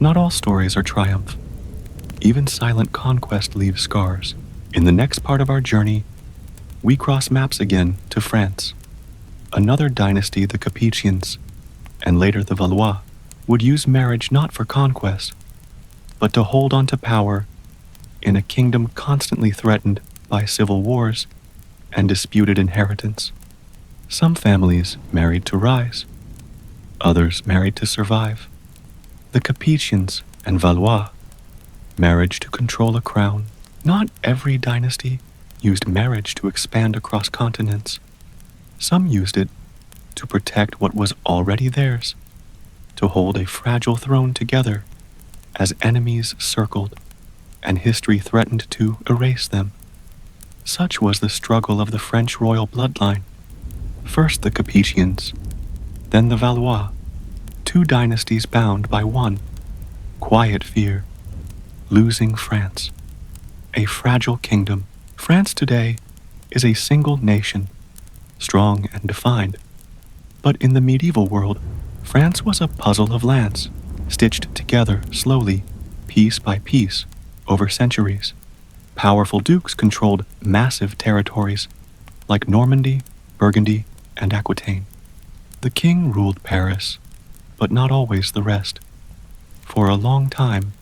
Not all stories are triumph. Even silent conquest leaves scars. In the next part of our journey, we cross maps again to France. Another dynasty, the Capetians, and later the Valois, would use marriage not for conquest, but to hold on to power in a kingdom constantly threatened by civil wars and disputed inheritance. Some families married to rise, others married to survive. The Capetians and Valois, marriage to control a crown. Not every dynasty used marriage to expand across continents. Some used it to protect what was already theirs, to hold a fragile throne together as enemies circled and history threatened to erase them. Such was the struggle of the French royal bloodline. First the Capetians, then the Valois, two dynasties bound by one quiet fear: losing France. A fragile kingdom. France today is a single nation, strong and defined. But in the medieval world, France was a puzzle of lands, stitched together slowly, piece by piece, over centuries. Powerful dukes controlled massive territories, like Normandy, Burgundy, and Aquitaine. The king ruled Paris, but not always the rest. For a long time,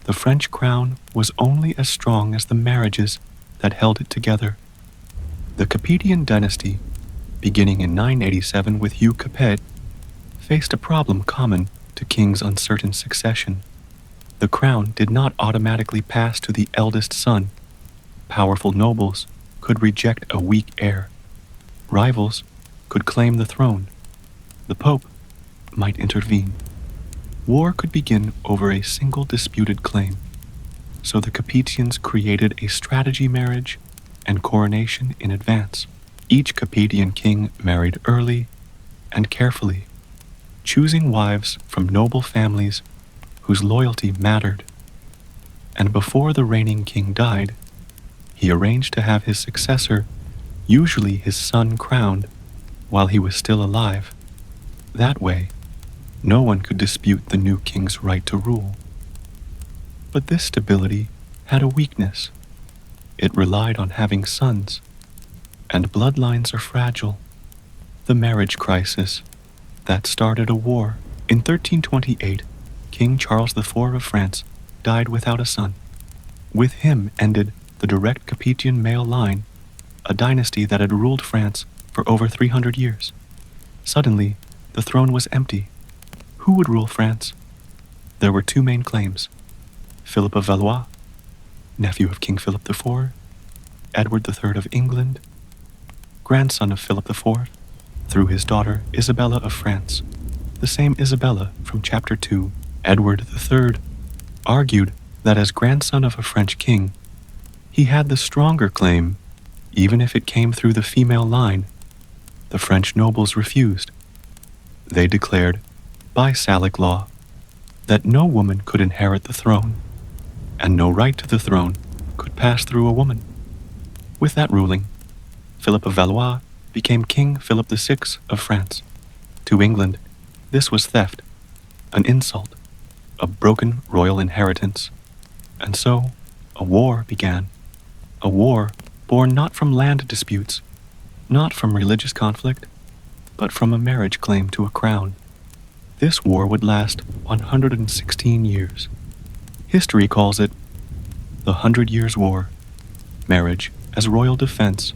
the French crown was only as strong as the marriages that held it together. The Capetian dynasty, beginning in 987 with Hugh Capet, faced a problem common to kings' uncertain succession. The crown did not automatically pass to the eldest son. Powerful nobles could reject a weak heir. Rivals could claim the throne. The Pope might intervene. War could begin over a single disputed claim. So the Capetians created a strategy marriage and coronation in advance. Each Capetian king married early and carefully, choosing wives from noble families whose loyalty mattered. And before the reigning king died, he arranged to have his successor, usually his son, crowned while he was still alive. That way, no one could dispute the new king's right to rule. But this stability had a weakness. It relied on having sons, and bloodlines are fragile. The marriage crisis that started a war. In 1328, King Charles IV of France died without a son. With him ended the direct Capetian male line, a dynasty that had ruled France for over 300 years. Suddenly, the throne was empty. Who would rule France? There were two main claims: Philip of Valois, nephew of King Philip IV, Edward III of England, grandson of Philip IV, through his daughter Isabella of France. The same Isabella from Chapter 2. Edward III argued that as grandson of a French king, he had the stronger claim, even if it came through the female line. The French nobles refused. They declared, by Salic law, that no woman could inherit the throne, and no right to the throne could pass through a woman. With that ruling, Philip of Valois became King Philip VI of France. To England, this was theft, an insult, a broken royal inheritance. And so, a war began. A war born not from land disputes, not from religious conflict, but from a marriage claim to a crown. This war would last 116 years. History calls it the 100 Years' War, marriage as royal defense.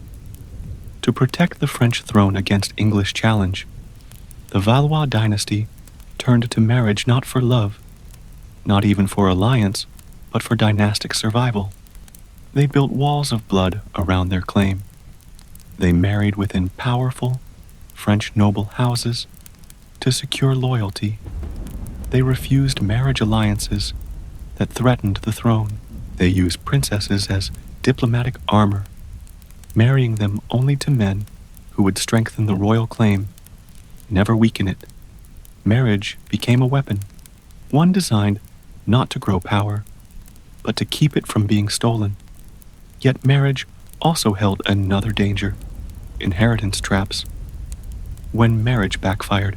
To protect the French throne against English challenge, the Valois dynasty turned to marriage not for love, not even for alliance, but for dynastic survival. They built walls of blood around their claim. They married within powerful French noble houses to secure loyalty. They refused marriage alliances that threatened the throne. They used princesses as diplomatic armor, marrying them only to men who would strengthen the royal claim, never weaken it. Marriage became a weapon, one designed not to grow power, but to keep it from being stolen. Yet marriage also held another danger: inheritance traps. When marriage backfired,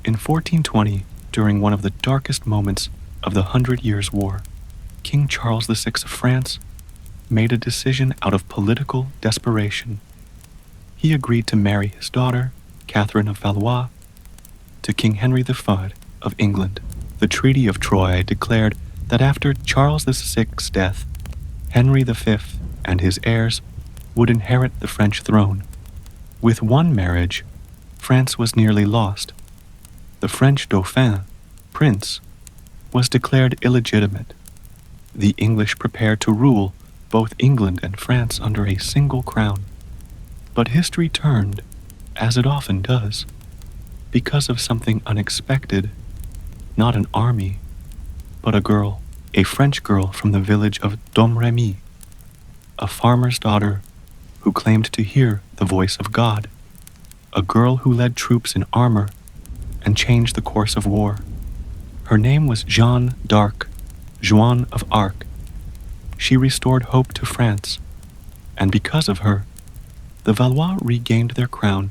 in 1420, during one of the darkest moments of the Hundred Years' War. King Charles VI of France made a decision out of political desperation. He agreed to marry his daughter, Catherine of Valois, to King Henry V of England. The Treaty of Troyes declared that after Charles VI's death, Henry V and his heirs would inherit the French throne. With one marriage, France was nearly lost. The French Dauphin, Prince, was declared illegitimate. The English prepared to rule both England and France under a single crown. But history turned, as it often does, because of something unexpected. Not an army, but a girl, a French girl from the village of Domremy, a farmer's daughter who claimed to hear the voice of God, a girl who led troops in armor and changed the course of war. Her name was Jeanne d'Arc, Joan of Arc. She restored hope to France, and because of her, the Valois regained their crown,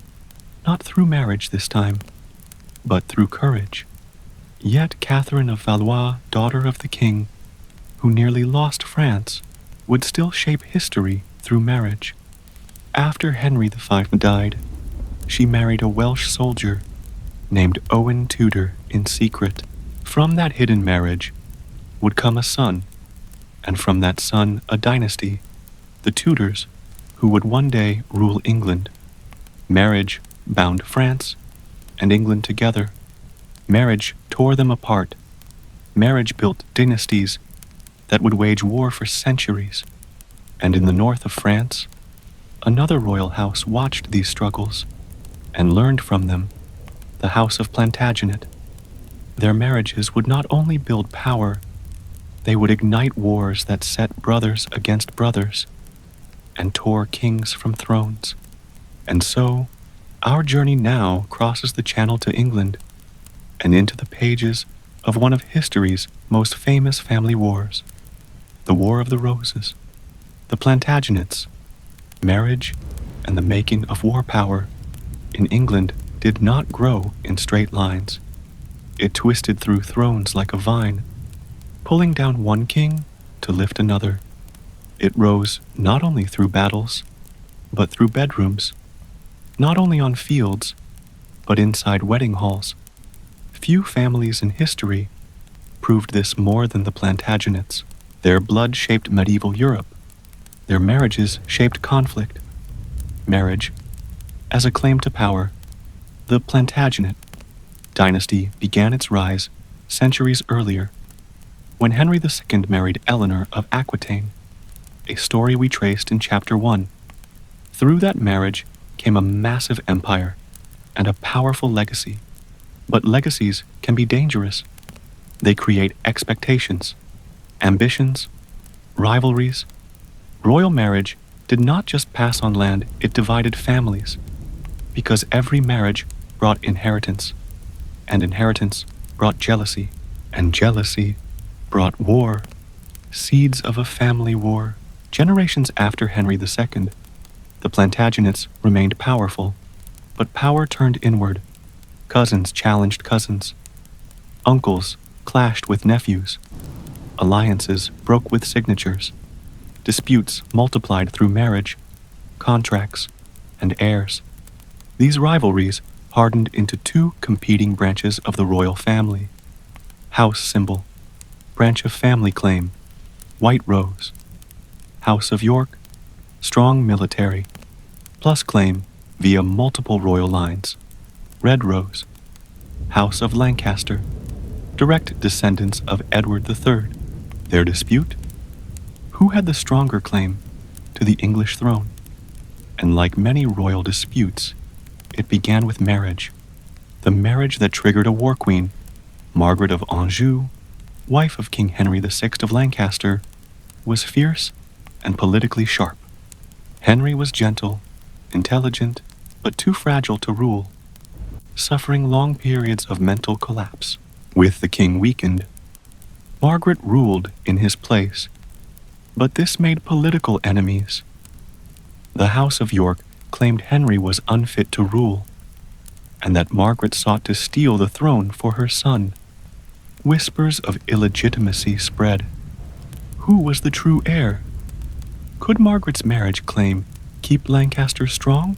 not through marriage this time, but through courage. Yet Catherine of Valois, daughter of the king, who nearly lost France, would still shape history through marriage. After Henry V died, she married a Welsh soldier named Owen Tudor in secret. From that hidden marriage would come a son, and from that son a dynasty, the Tudors, who would one day rule England. Marriage bound France and England together. Marriage tore them apart. Marriage built dynasties that would wage war for centuries. And in the north of France, another royal house watched these struggles and learned from them, the House of Plantagenet. Their marriages would not only build power, they would ignite wars that set brothers against brothers and tore kings from thrones. And so, our journey now crosses the Channel to England and into the pages of one of history's most famous family wars, the War of the Roses. The Plantagenets, marriage, and the making of war power in England did not grow in straight lines. It twisted through thrones like a vine, pulling down one king to lift another. It rose not only through battles, but through bedrooms, not only on fields, but inside wedding halls. Few families in history proved this more than the Plantagenets. Their blood shaped medieval Europe. Their marriages shaped conflict. Marriage, as a claim to power, the Plantagenet dynasty began its rise centuries earlier, when Henry II married Eleanor of Aquitaine, a story we traced in Chapter 1. Through that marriage came a massive empire and a powerful legacy. But legacies can be dangerous. They create expectations, ambitions, rivalries. Royal marriage did not just pass on land, it divided families, because every marriage brought inheritance, and inheritance brought jealousy, and jealousy brought war, seeds of a family war. Generations after Henry II, the Plantagenets remained powerful, but power turned inward. Cousins challenged cousins. Uncles clashed with nephews. Alliances broke with signatures. Disputes multiplied through marriage, contracts, and heirs. These rivalries hardened into two competing branches of the royal family. House symbol, branch of family claim, white rose. House of York, strong military, plus claim via multiple royal lines, red rose. House of Lancaster, direct descendants of Edward III. Their dispute? Who had the stronger claim to the English throne? And like many royal disputes, it began with marriage. The marriage that triggered a war queen, Margaret of Anjou, wife of King Henry VI of Lancaster, was fierce and politically sharp. Henry was gentle, intelligent, but too fragile to rule, suffering long periods of mental collapse. With the king weakened, Margaret ruled in his place, but this made political enemies. The House of York claimed Henry was unfit to rule, and that Margaret sought to steal the throne for her son. whispers of illegitimacy spread. Who was the true heir? Could Margaret's marriage claim keep Lancaster strong,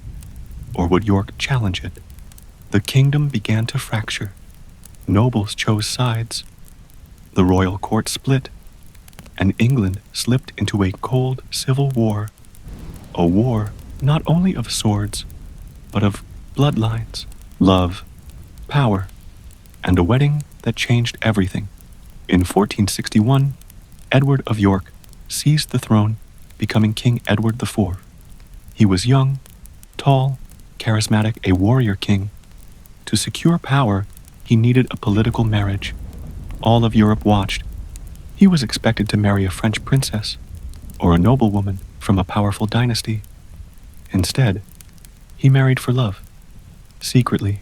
or would York challenge it? The kingdom began to fracture. Nobles chose sides. The royal court split, and England slipped into a cold civil war. A war not only of swords, but of bloodlines, love, power, and a wedding that changed everything. In 1461, Edward of York seized the throne, becoming King Edward IV. He was young, tall, charismatic, a warrior king. To secure power, he needed a political marriage. All of Europe watched. He was expected to marry a French princess or a noblewoman from a powerful dynasty. Instead, he married for love, secretly,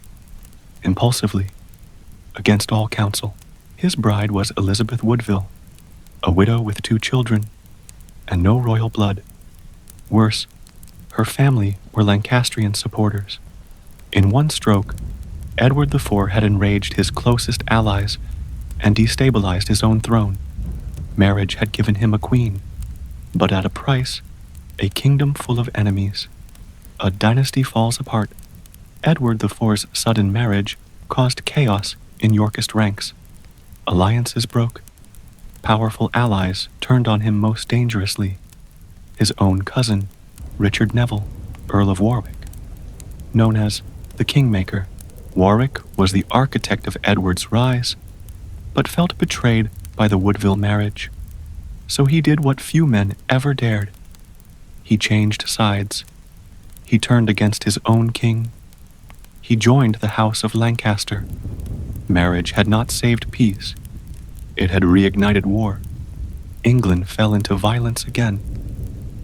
impulsively, against all counsel. His bride was Elizabeth Woodville, a widow with 2 children, and no royal blood. Worse, her family were Lancastrian supporters. In one stroke, Edward IV had enraged his closest allies and destabilized his own throne. Marriage had given him a queen, but at a price, a kingdom full of enemies. A dynasty falls apart. Edward IV's sudden marriage caused chaos in Yorkist ranks. Alliances broke. Powerful allies turned on him most dangerously. His own cousin, Richard Neville, Earl of Warwick. Known as the Kingmaker, Warwick was the architect of Edward's rise, but felt betrayed by the Woodville marriage. So he did what few men ever dared. He changed sides. He turned against his own king. He joined the House of Lancaster. Marriage had not saved peace. It had reignited war. England fell into violence again.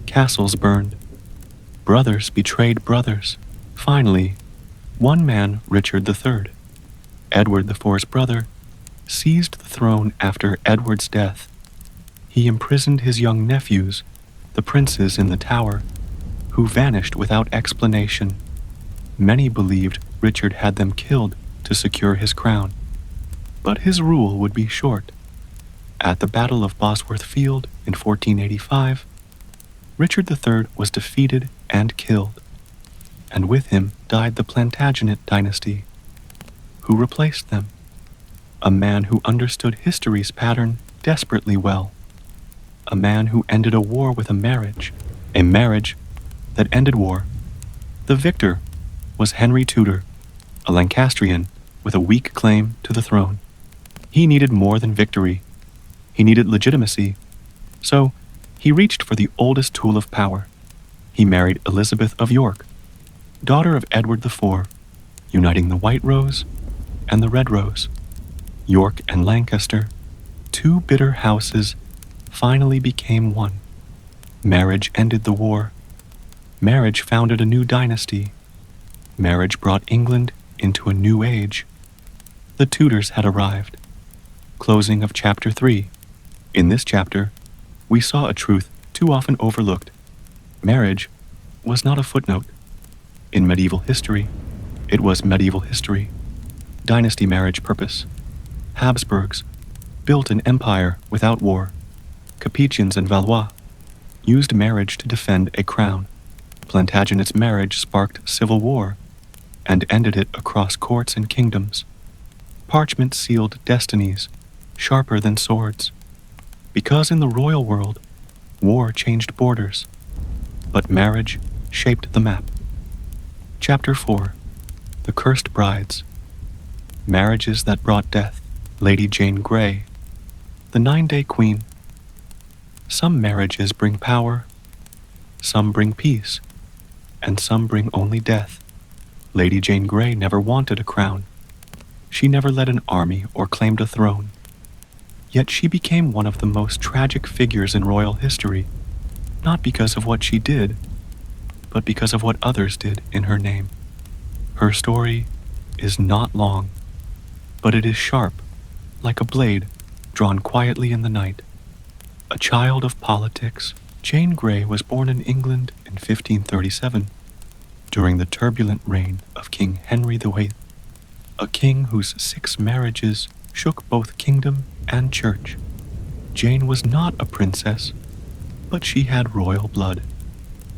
Castles burned. Brothers betrayed brothers. Finally, one man, Richard III, Edward IV's brother, seized the throne after Edward's death. He imprisoned his young nephews, the princes in the Tower, who vanished without explanation. Many believed Richard had them killed to secure his crown. But his rule would be short. At the Battle of Bosworth Field in 1485, Richard III was defeated and killed, and with him died the Plantagenet dynasty. Who replaced them? A man who understood history's pattern desperately well. A man who ended a war with a marriage that ended war. The victor was Henry Tudor, a Lancastrian with a weak claim to the throne. He needed more than victory. He needed legitimacy. So he reached for the oldest tool of power. He married Elizabeth of York, daughter of Edward IV, uniting the White Rose and the Red Rose. York and Lancaster, 2 bitter houses, finally became one. Marriage ended the war. Marriage founded a new dynasty. Marriage brought England into a new age. The Tudors had arrived. Closing of Chapter 3. In this chapter, we saw a truth too often overlooked. Marriage was not a footnote. In medieval history, it was medieval history. Dynasty marriage purpose. Habsburgs built an empire without war. Capetians and Valois used marriage to defend a crown. Plantagenet's marriage sparked civil war and ended it across courts and kingdoms. Parchment sealed destinies, sharper than swords. Because in the royal world, war changed borders, but marriage shaped the map. Chapter 4. The Cursed Brides. Marriages that brought death. Lady Jane Grey, the 9-Day Queen. Some marriages bring power, some bring peace, and some bring only death. Lady Jane Grey never wanted a crown. She never led an army or claimed a throne. Yet she became one of the most tragic figures in royal history, not because of what she did, but because of what others did in her name. Her story is not long, but it is sharp, like a blade drawn quietly in the night. A child of politics, Jane Grey was born in England in 1537, during the turbulent reign of King Henry VIII, a king whose 6 marriages shook both kingdom and church. Jane was not a princess, but she had royal blood.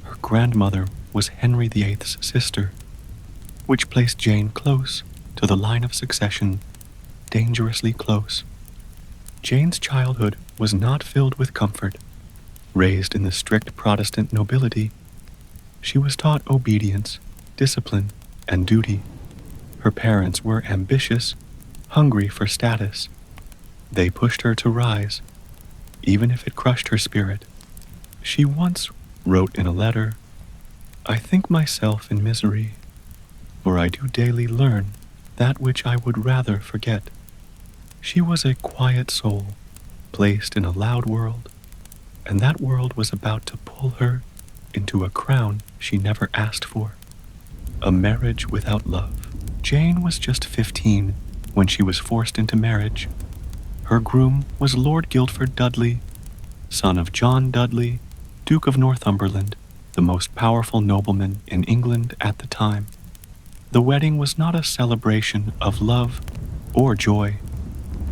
Her grandmother was Henry VIII's sister, which placed Jane close to the line of succession, dangerously close. Jane's childhood was not filled with comfort. Raised in the strict Protestant nobility, she was taught obedience, discipline, and duty. Her parents were ambitious, hungry for status. They pushed her to rise, even if it crushed her spirit. She once wrote in a letter, "I think myself in misery, for I do daily learn that which I would rather forget." She was a quiet soul, placed in a loud world, and that world was about to pull her into a crown she never asked for. A marriage without love. Jane was just 15 when she was forced into marriage. Her groom was Lord Guildford Dudley, son of John Dudley, Duke of Northumberland, the most powerful nobleman in England at the time. The wedding was not a celebration of love or joy.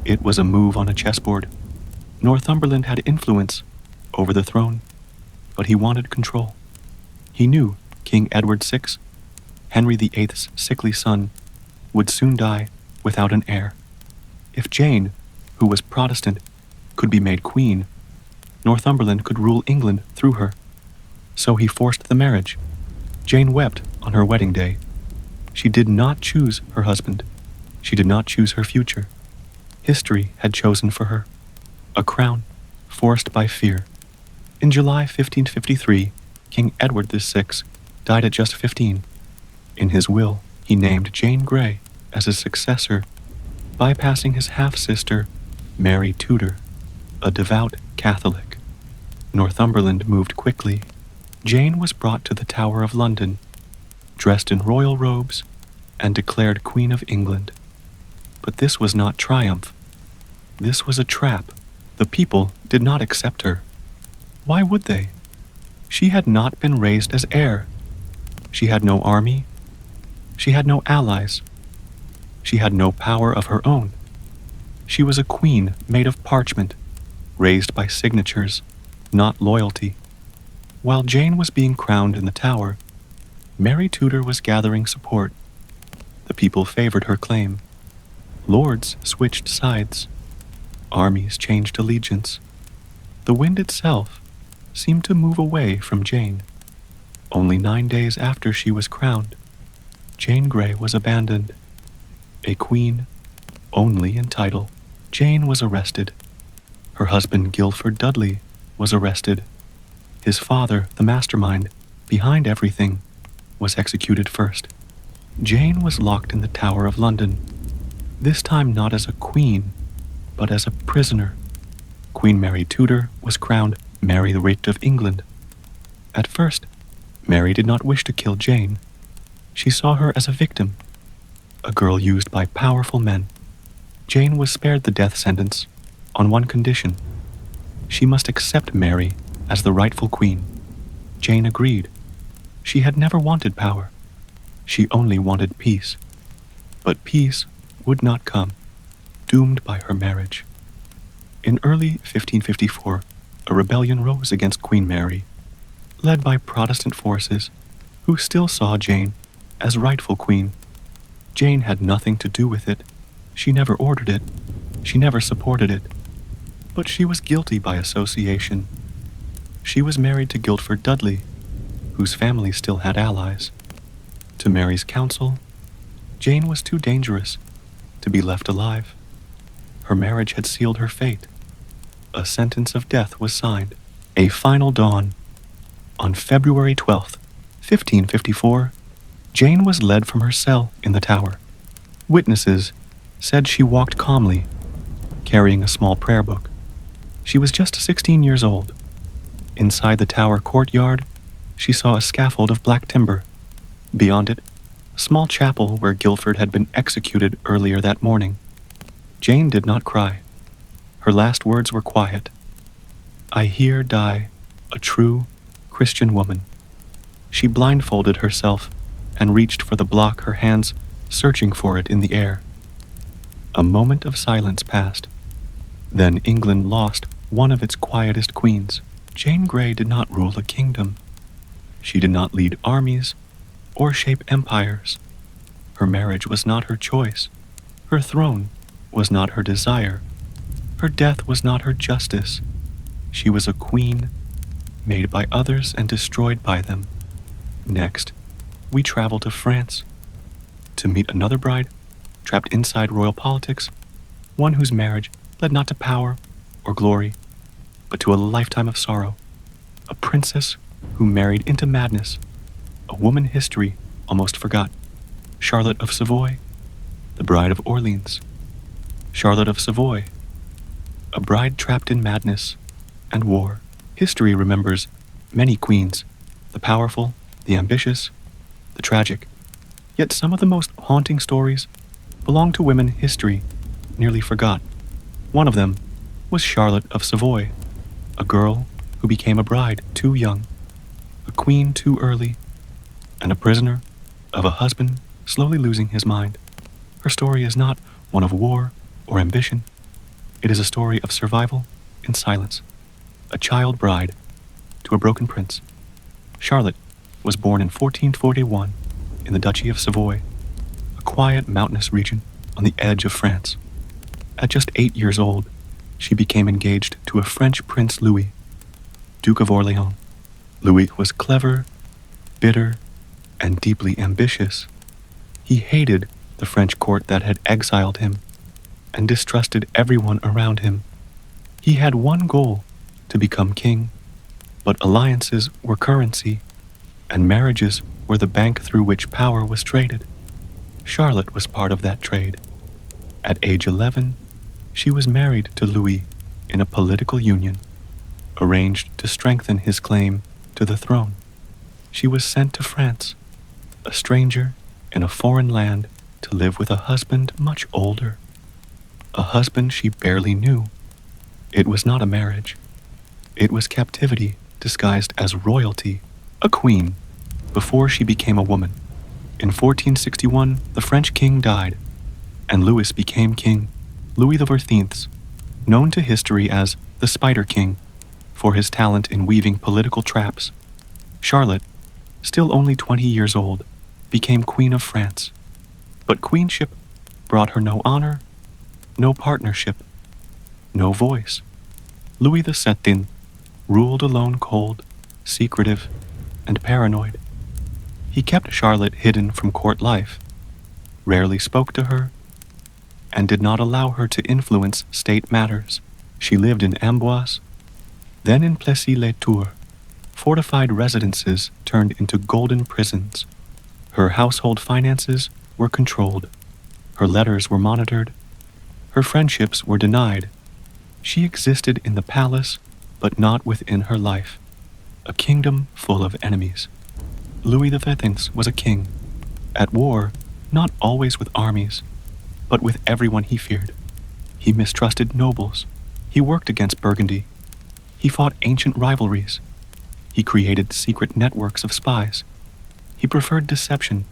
It was a move on a chessboard. Northumberland had influence over the throne, but he wanted control. He knew King Edward VI, Henry VIII's sickly son, would soon die without an heir. If Jane, who was Protestant, could be made queen, Northumberland could rule England through her. So he forced the marriage. Jane wept on her wedding day. She did not choose her husband. She did not choose her future. History had chosen for her a crown, forced by fear. In July 1553, King Edward VI died at just 15. In his will, he named Jane Grey as his successor, bypassing his half-sister, Mary Tudor, a devout Catholic. Northumberland moved quickly. Jane was brought to the Tower of London, dressed in royal robes, and declared Queen of England. But this was not triumph. This was a trap. The people did not accept her. Why would they? She had not been raised as heir. She had no army. She had no allies. She had no power of her own. She was a queen made of parchment, raised by signatures, not loyalty. While Jane was being crowned in the Tower, Mary Tudor was gathering support. The people favored her claim. Lords switched sides. Armies changed allegiance. The wind itself seemed to move away from Jane. Only 9 days after she was crowned, Jane Grey was abandoned. A queen only in title. Jane was arrested. Her husband Guildford Dudley was arrested. His father, the mastermind behind everything, was executed first. Jane was locked in the Tower of London, this time not as a queen, but as a prisoner. Queen Mary Tudor was crowned Mary the Rewrote of England. At first, Mary did not wish to kill Jane. She saw her as a victim, a girl used by powerful men. Jane was spared the death sentence on one condition. She must accept Mary as the rightful queen. Jane agreed. She had never wanted power. She only wanted peace. But peace would not come, doomed by her marriage. In early 1554, a rebellion rose against Queen Mary, led by Protestant forces who still saw Jane as rightful queen. Jane had nothing to do with it. She never ordered it. She never supported it. But she was guilty by association. She was married to Guildford Dudley, whose family still had allies. To Mary's counsel, Jane was too dangerous to be left alive. Her marriage had sealed her fate. A sentence of death was signed. A final dawn. On February 12th, 1554, Jane was led from her cell in the Tower. Witnesses said she walked calmly, carrying a small prayer book. She was just 16 years old. Inside the Tower courtyard, she saw a scaffold of black timber. Beyond it, a small chapel where Guildford had been executed earlier that morning. Jane did not cry. Her last words were quiet. "I here die, a true Christian woman." She blindfolded herself and reached for the block, her hands searching for it in the air. A moment of silence passed. Then England lost one of its quietest queens. Jane Grey did not rule a kingdom. She did not lead armies or shape empires. Her marriage was not her choice. Her throne was not her desire. Her death was not her justice. She was a queen, made by others and destroyed by them. Next, we travel to France to meet another bride, trapped inside royal politics, one whose marriage led not to power or glory, but to a lifetime of sorrow. A princess who married into madness, a woman history almost forgot. Charlotte of Savoy, the Bride of Orleans. Charlotte of Savoy, a bride trapped in madness and war. History remembers many queens, the powerful, the ambitious, the tragic. Yet some of the most haunting stories belong to women history nearly forgot. One of them was Charlotte of Savoy, a girl who became a bride too young, a queen too early, and a prisoner of a husband slowly losing his mind. Her story is not one of war or ambition. It is a story of survival in silence. A child bride to a broken prince. Charlotte was born in 1441 in the Duchy of Savoy, a quiet mountainous region on the edge of France. At just 8 years old, she became engaged to a French Prince Louis, Duke of Orleans. Louis was clever, bitter, and deeply ambitious. He hated the French court that had exiled him and distrusted everyone around him. He had one goal, to become king, but alliances were currency, and marriages were the bank through which power was traded. Charlotte was part of that trade. At age 11, she was married to Louis in a political union, arranged to strengthen his claim to the throne. She was sent to France, a stranger in a foreign land, to live with a husband much older, a husband she barely knew. It was not a marriage. It was captivity disguised as royalty, a queen, before she became a woman. In 1461, the French king died, and Louis became king. Louis XIV, known to history as the Spider King for his talent in weaving political traps. Charlotte, still only 20 years old, became Queen of France. But queenship brought her no honor, no partnership, no voice. Louis XVII ruled alone, cold, secretive, and paranoid. He kept Charlotte hidden from court life, rarely spoke to her, and did not allow her to influence state matters. She lived in Amboise, then in Plessis-les-Tours, fortified residences turned into golden prisons. Her household finances were controlled. Her letters were monitored. Her friendships were denied. She existed in the palace, but not within her life. A kingdom full of enemies. Louis XV was a king, at war, not always with armies, but with everyone he feared. He mistrusted nobles. He worked against Burgundy. He fought ancient rivalries. He created secret networks of spies. He preferred deception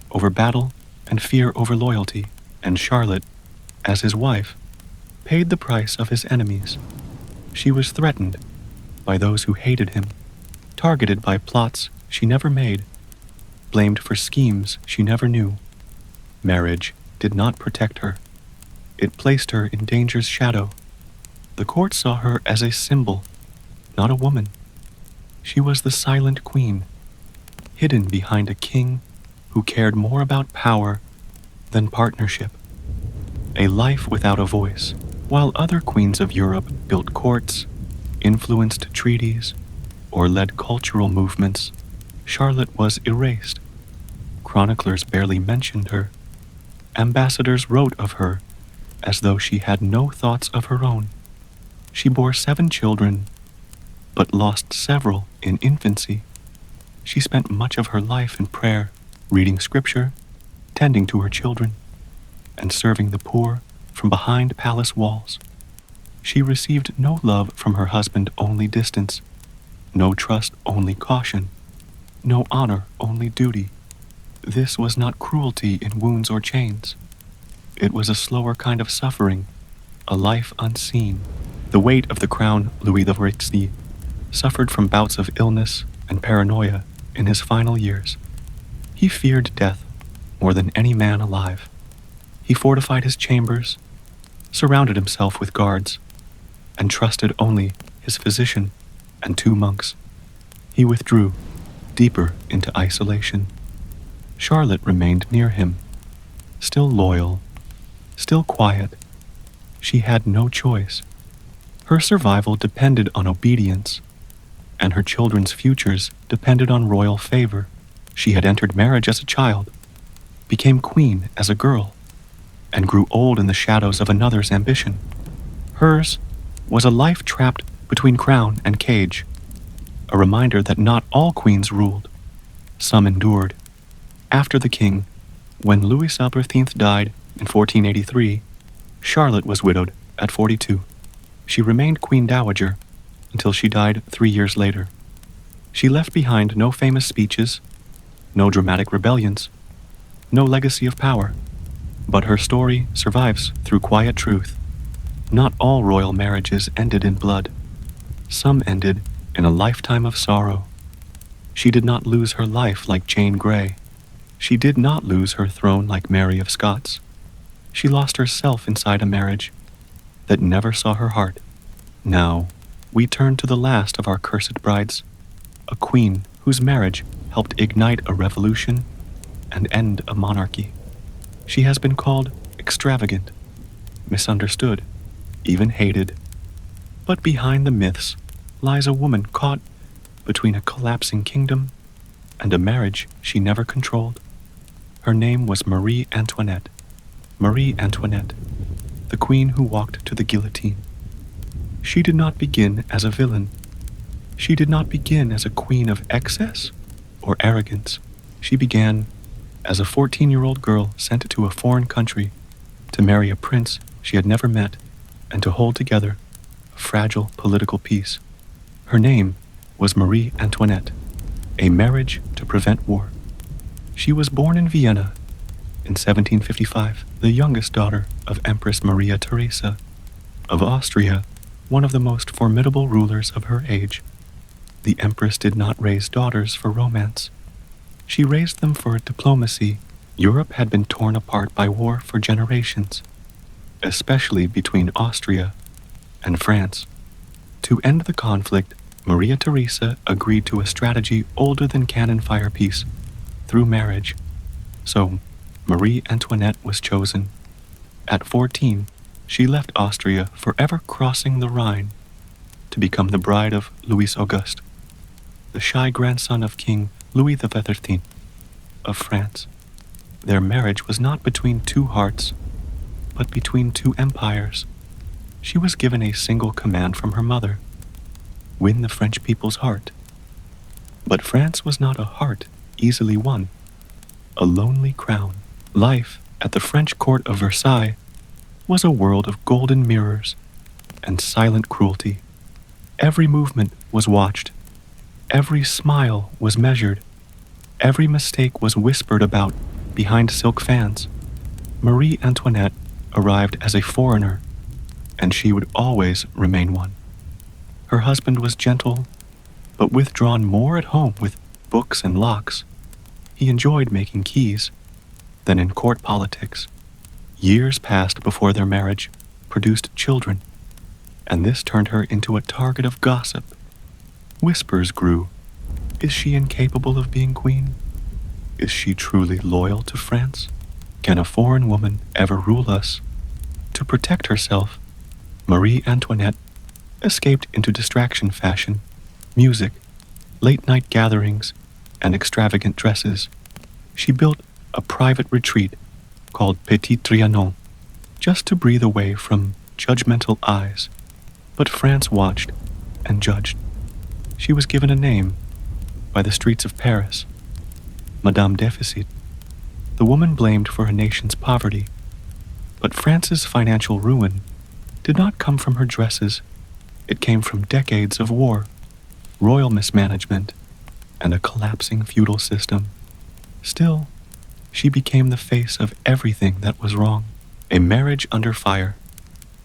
over battle and fear over loyalty. And Charlotte, as his wife, paid the price of his enemies. She was threatened by those who hated him, targeted by plots she never made, blamed for schemes she never knew. Marriage did not protect her. It placed her in danger's shadow. The court saw her as a symbol, not a woman. She was the silent queen, hidden behind a king who cared more about power than partnership. A life without a voice. While other queens of Europe built courts, influenced treaties, or led cultural movements, Charlotte was erased. Chroniclers barely mentioned her. Ambassadors wrote of her as though she had no thoughts of her own. She bore 7 children, but lost several in infancy. She spent much of her life in prayer, reading scripture, tending to her children, and serving the poor from behind palace walls. She received no love from her husband, only distance, no trust, only caution, no honor, only duty. This was not cruelty in wounds or chains. It was a slower kind of suffering, a life unseen. The weight of the crown Louis XIV suffered from bouts of illness and paranoia in his final years. He feared death more than any man alive. He fortified his chambers, surrounded himself with guards, and trusted only his physician and 2 monks. He withdrew deeper into isolation. Charlotte remained near him, still loyal, still quiet. She had no choice. Her survival depended on obedience, and her children's futures depended on royal favor. She had entered marriage as a child, became queen as a girl, and grew old in the shadows of another's ambition. Hers was a life trapped between crown and cage, a reminder that not all queens ruled. Some endured. After the king, when Louis XIV died in 1483, Charlotte was widowed at 42. She remained Queen Dowager until she died 3 years later. She left behind no famous speeches, no dramatic rebellions, no legacy of power, but her story survives through quiet truth. Not all royal marriages ended in blood. Some ended in a lifetime of sorrow. She did not lose her life like Jane Grey. She did not lose her throne like Mary of Scots. She lost herself inside a marriage that never saw her heart. Now, we turn to the last of our cursed brides, a queen whose marriage helped ignite a revolution and end a monarchy. She has been called extravagant, misunderstood, even hated. But behind the myths lies a woman caught between a collapsing kingdom and a marriage she never controlled. Her name was Marie Antoinette. Marie Antoinette, the queen who walked to the guillotine. She did not begin as a villain. She did not begin as a queen of excess or arrogance. She began as a 14-year-old girl sent to a foreign country to marry a prince she had never met and to hold together a fragile political peace. Her name was Marie Antoinette, a marriage to prevent war. She was born in Vienna in 1755, the youngest daughter of Empress Maria Theresa of Austria, one of the most formidable rulers of her age. The empress did not raise daughters for romance. She raised them for diplomacy. Europe had been torn apart by war for generations, especially between Austria and France. To end the conflict, Maria Theresa agreed to a strategy older than cannon fire peace, through marriage. So, Marie Antoinette was chosen. At 14, she left Austria, forever crossing the Rhine, to become the bride of Louis Auguste, the shy grandson of King Louis XIII of France. Their marriage was not between 2 hearts, but between 2 empires. She was given a single command from her mother: win the French people's heart. But France was not a heart easily won, a lonely crown. Life at the French court of Versailles was a world of golden mirrors and silent cruelty. Every movement was watched, every smile was measured, every mistake was whispered about behind silk fans. Marie Antoinette arrived as a foreigner, and she would always remain one. Her husband was gentle, but withdrawn more at home with books and locks. He enjoyed making keys than in court politics. Years passed before their marriage produced children, and this turned her into a target of gossip. Whispers grew. Is she incapable of being queen? Is she truly loyal to France? Can a foreign woman ever rule us? To protect herself, Marie Antoinette escaped into distraction fashion, music, late-night gatherings, and extravagant dresses. She built a private retreat called Petit Trianon, just to breathe away from judgmental eyes. But France watched and judged. She was given a name by the streets of Paris, Madame Deficit, the woman blamed for a nation's poverty. But France's financial ruin did not come from her dresses. It came from decades of war, royal mismanagement, and a collapsing feudal system. Still, she became the face of everything that was wrong. A marriage under fire.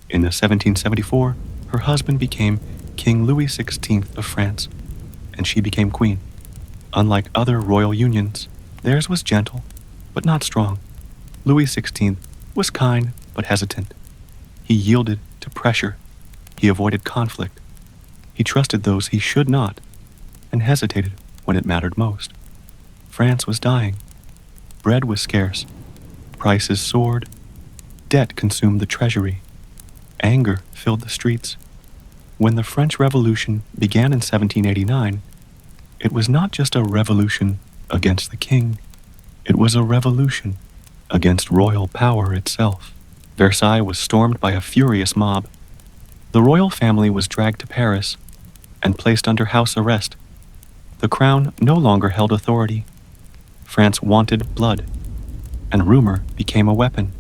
In 1774, her husband became King Louis XVI of France, and she became queen. Unlike other royal unions, theirs was gentle, but not strong. Louis XVI was kind, but hesitant. He yielded to pressure. He avoided conflict. He trusted those he should not, and hesitated when it mattered most. France was dying. Bread was scarce. Prices soared. Debt consumed the treasury. Anger filled the streets. When the French Revolution began in 1789, it was not just a revolution against the king. It was a revolution against royal power itself. Versailles was stormed by a furious mob. The royal family was dragged to Paris and placed under house arrest. The crown no longer held authority. France wanted blood, and rumor became a weapon.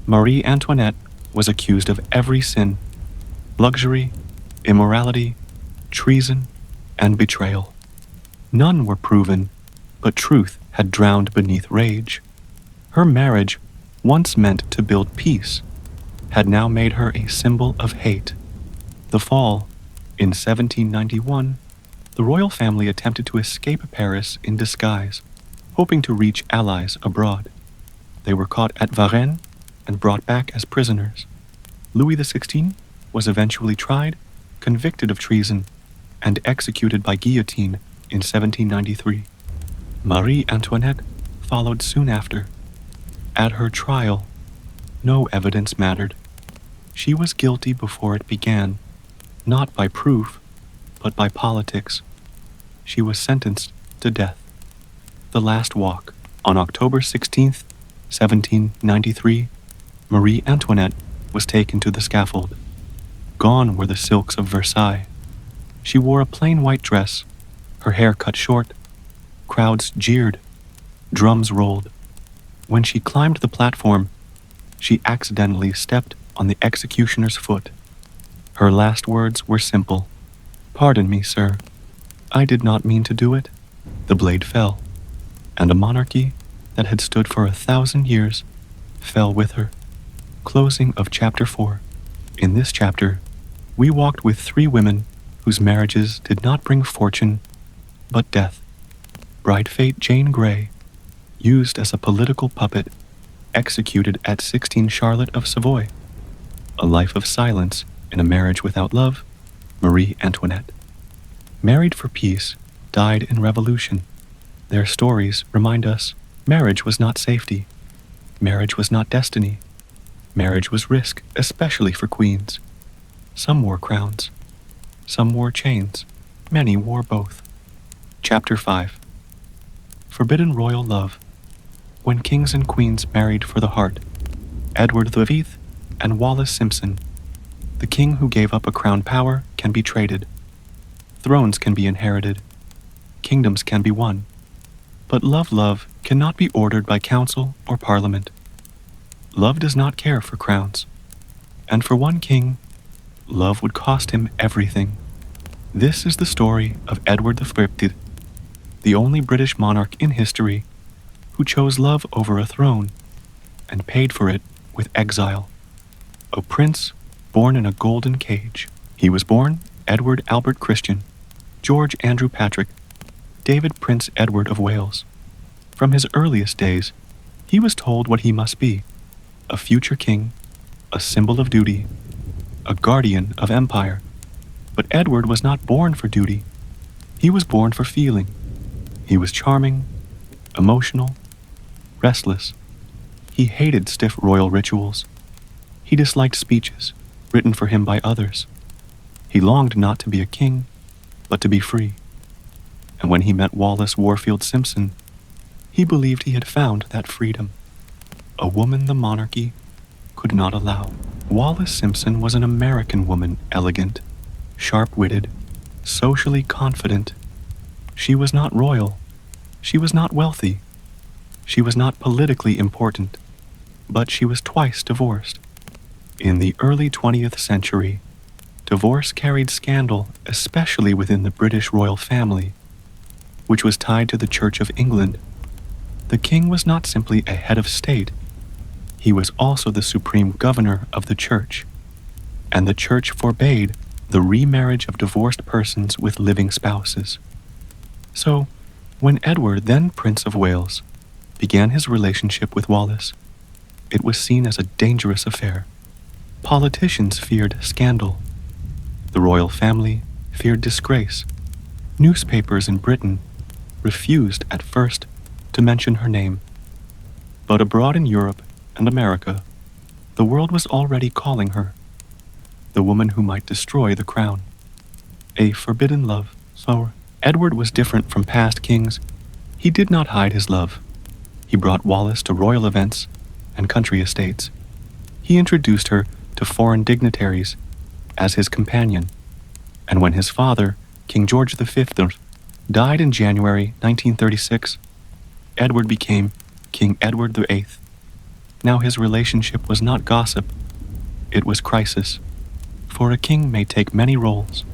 Marie Antoinette was accused of every sin: luxury, immorality, treason, and betrayal. None were proven, but truth had drowned beneath rage. Her marriage, once meant to build peace, had now made her a symbol of hate. The fall. In 1791, the royal family attempted to escape Paris in disguise, hoping to reach allies abroad. They were caught at Varennes and brought back as prisoners. Louis XVI was eventually tried, convicted of treason, and executed by guillotine in 1793. Marie Antoinette followed soon after. At her trial, no evidence mattered. She was guilty before it began, not by proof, but by politics. She was sentenced to death. The Last Walk. On October 16th, 1793, Marie Antoinette was taken to the scaffold. Gone were the silks of Versailles. She wore a plain white dress, her hair cut short. Crowds jeered. Drums rolled. When she climbed the platform, she accidentally stepped on the executioner's foot. Her last words were simple. "Pardon me, sir. I did not mean to do it." The blade fell, and a monarchy that had stood for 1,000 years fell with her. Closing of Chapter 4. In this chapter, we walked with 3 women whose marriages did not bring fortune, but death. Bride Fate Jane Grey, used as a political puppet, executed at 16 Charlotte of Savoy. A life of silence in a marriage without love, Marie Antoinette. Married for peace, died in revolution. Their stories remind us marriage was not safety. Marriage was not destiny. Marriage was risk, especially for queens. Some wore crowns. Some wore chains. Many wore both. Chapter 5. Forbidden Royal Love. When kings and queens married for the heart. Edward VIII and Wallace Simpson. The king who gave up a crown power can be traded. Thrones can be inherited. Kingdoms can be won. But love cannot be ordered by council or parliament. Love does not care for crowns. And for one king, love would cost him everything. This is the story of Edward VIII, the only British monarch in history who chose love over a throne and paid for it with exile. A prince born in a golden cage. He was born Edward Albert Christian, George Andrew Patrick, David Prince Edward of Wales. From his earliest days, he was told what he must be: a future king, a symbol of duty, a guardian of empire. But Edward was not born for duty. He was born for feeling. He was charming, emotional, restless. He hated stiff royal rituals. He disliked speeches written for him by others. He longed not to be a king, but to be free. And when he met Wallace Warfield Simpson, he believed he had found that freedom, a woman the monarchy could not allow. Wallace Simpson was an American woman, elegant, sharp-witted, socially confident. She was not royal. She was not wealthy. She was not politically important, but she was twice divorced. In the early 20th century, divorce carried scandal, especially within the British royal family, which was tied to the Church of England. The king was not simply a head of state. He was also the supreme governor of the church, and the church forbade the remarriage of divorced persons with living spouses. So, when Edward, then Prince of Wales, began his relationship with Wallis, it was seen as a dangerous affair. Politicians feared scandal. The royal family feared disgrace. Newspapers in Britain refused at first to mention her name. But abroad in Europe and America, the world was already calling her the woman who might destroy the crown. A forbidden love. So Edward was different from past kings. He did not hide his love. He brought Wallis to royal events and country estates. He introduced her to foreign dignitaries as his companion. And when his father, King George V, died in January 1936, Edward became King Edward VIII. Now his relationship was not gossip, it was crisis. For a king may take many roles,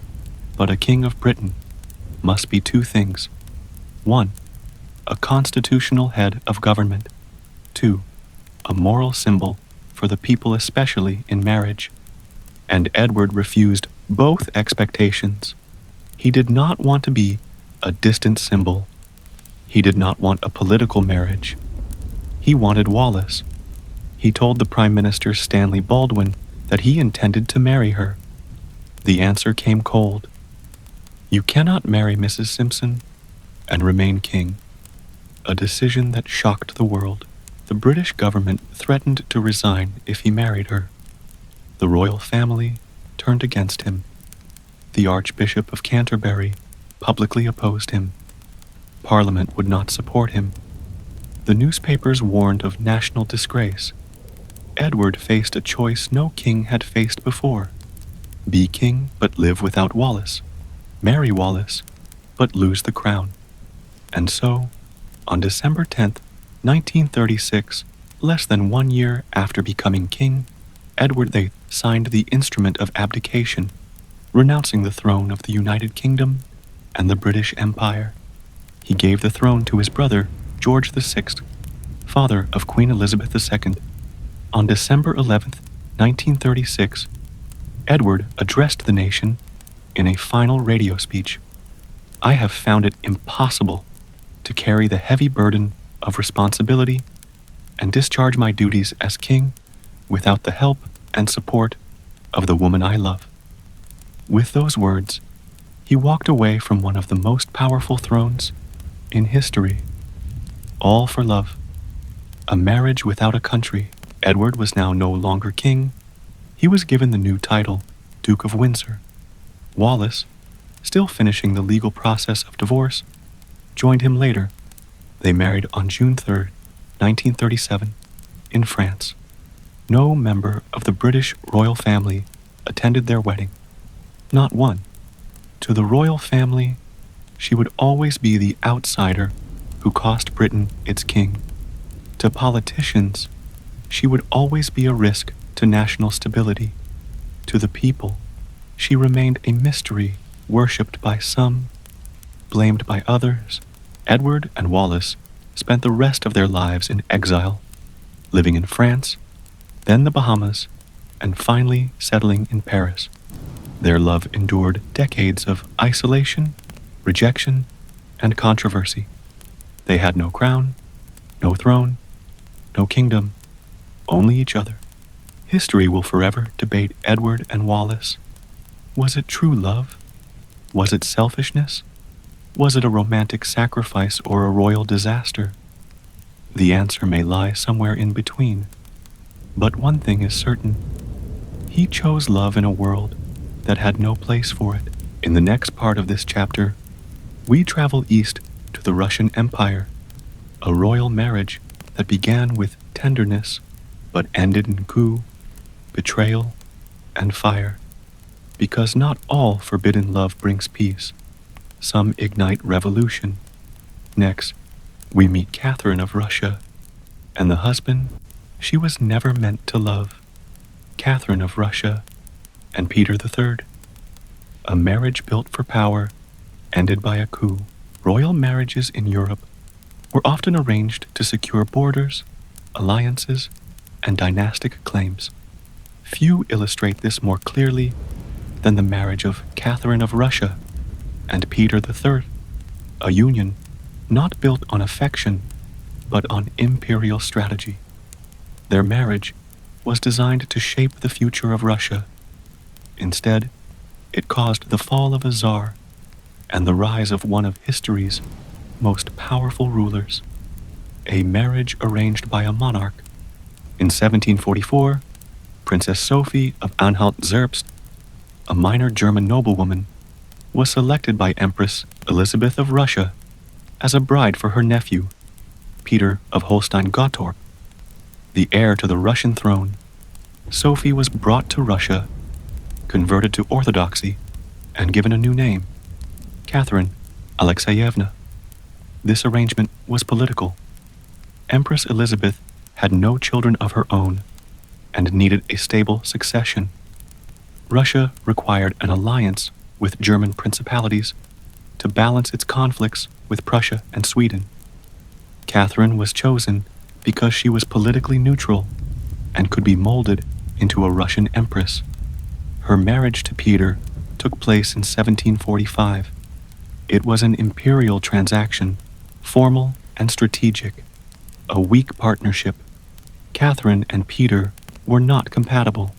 but a king of Britain must be two things. 1. A constitutional head of government. 2. A moral symbol for the people, especially in marriage. And Edward refused both expectations. He did not want to be a distant symbol. He did not want a political marriage. He wanted Wallis. He told the Prime Minister Stanley Baldwin that he intended to marry her. The answer came cold. You cannot marry Mrs. Simpson and remain king. A decision that shocked the world. The British government threatened to resign if he married her. The royal family turned against him. The Archbishop of Canterbury publicly opposed him. Parliament would not support him. The newspapers warned of national disgrace. Edward faced a choice no king had faced before. Be king, but live without Wallis. Marry Wallis, but lose the crown. And so, on December 10th, 1936, less than 1 year after becoming king, Edward VIII signed the instrument of abdication, renouncing the throne of the United Kingdom and the British Empire. He gave the throne to his brother, George VI, father of Queen Elizabeth II. On December 11th, 1936, Edward addressed the nation in a final radio speech. I have found it impossible to carry the heavy burden of responsibility and discharge my duties as king without the help and support of the woman I love. With those words, he walked away from one of the most powerful thrones in history. All for love. A marriage without a country. Edward was now no longer king. He was given the new title, Duke of Windsor. Wallis, still finishing the legal process of divorce, joined him later. They married on June 3, 1937, in France. No member of the British royal family attended their wedding. Not one. To the royal family, she would always be the outsider who cost Britain its king. To politicians, she would always be a risk to national stability. To the people, she remained a mystery worshipped by some, blamed by others. Edward and Wallis spent the rest of their lives in exile, living in France, then the Bahamas, and finally settling in Paris. Their love endured decades of isolation, rejection, and controversy. They had no crown, no throne, no kingdom, only each other. History will forever debate Edward and Wallis. Was it true love? Was it selfishness? Was it a romantic sacrifice or a royal disaster? The answer may lie somewhere in between. But one thing is certain. He chose love in a world that had no place for it. In the next part of this chapter, we travel east to the Russian Empire, a royal marriage that began with tenderness but ended in coup, betrayal, and fire. Because not all forbidden love brings peace. Some ignite revolution. Next, we meet Catherine of Russia, and the husband she was never meant to love. Catherine of Russia and Peter III. A marriage built for power, ended by a coup. Royal marriages in Europe were often arranged to secure borders, alliances, and dynastic claims. Few illustrate this more clearly than the marriage of Catherine of Russia and Peter III, a union not built on affection but on imperial strategy. Their marriage was designed to shape the future of Russia. Instead, it caused the fall of a czar and the rise of one of history's most powerful rulers, a marriage arranged by a monarch. In 1744, Princess Sophie of Anhalt-Zerbst, a minor German noblewoman, was selected by Empress Elizabeth of Russia as a bride for her nephew, Peter of Holstein-Gottorp, the heir to the Russian throne. Sophie was brought to Russia, converted to Orthodoxy, and given a new name, Catherine Alexeyevna. This arrangement was political. Empress Elizabeth had no children of her own and needed a stable succession. Russia required an alliance with German principalities to balance its conflicts with Prussia and Sweden. Catherine was chosen because she was politically neutral and could be molded into a Russian empress. Her marriage to Peter took place in 1745. It was an imperial transaction, formal and strategic, a weak partnership. Catherine and Peter were not compatible.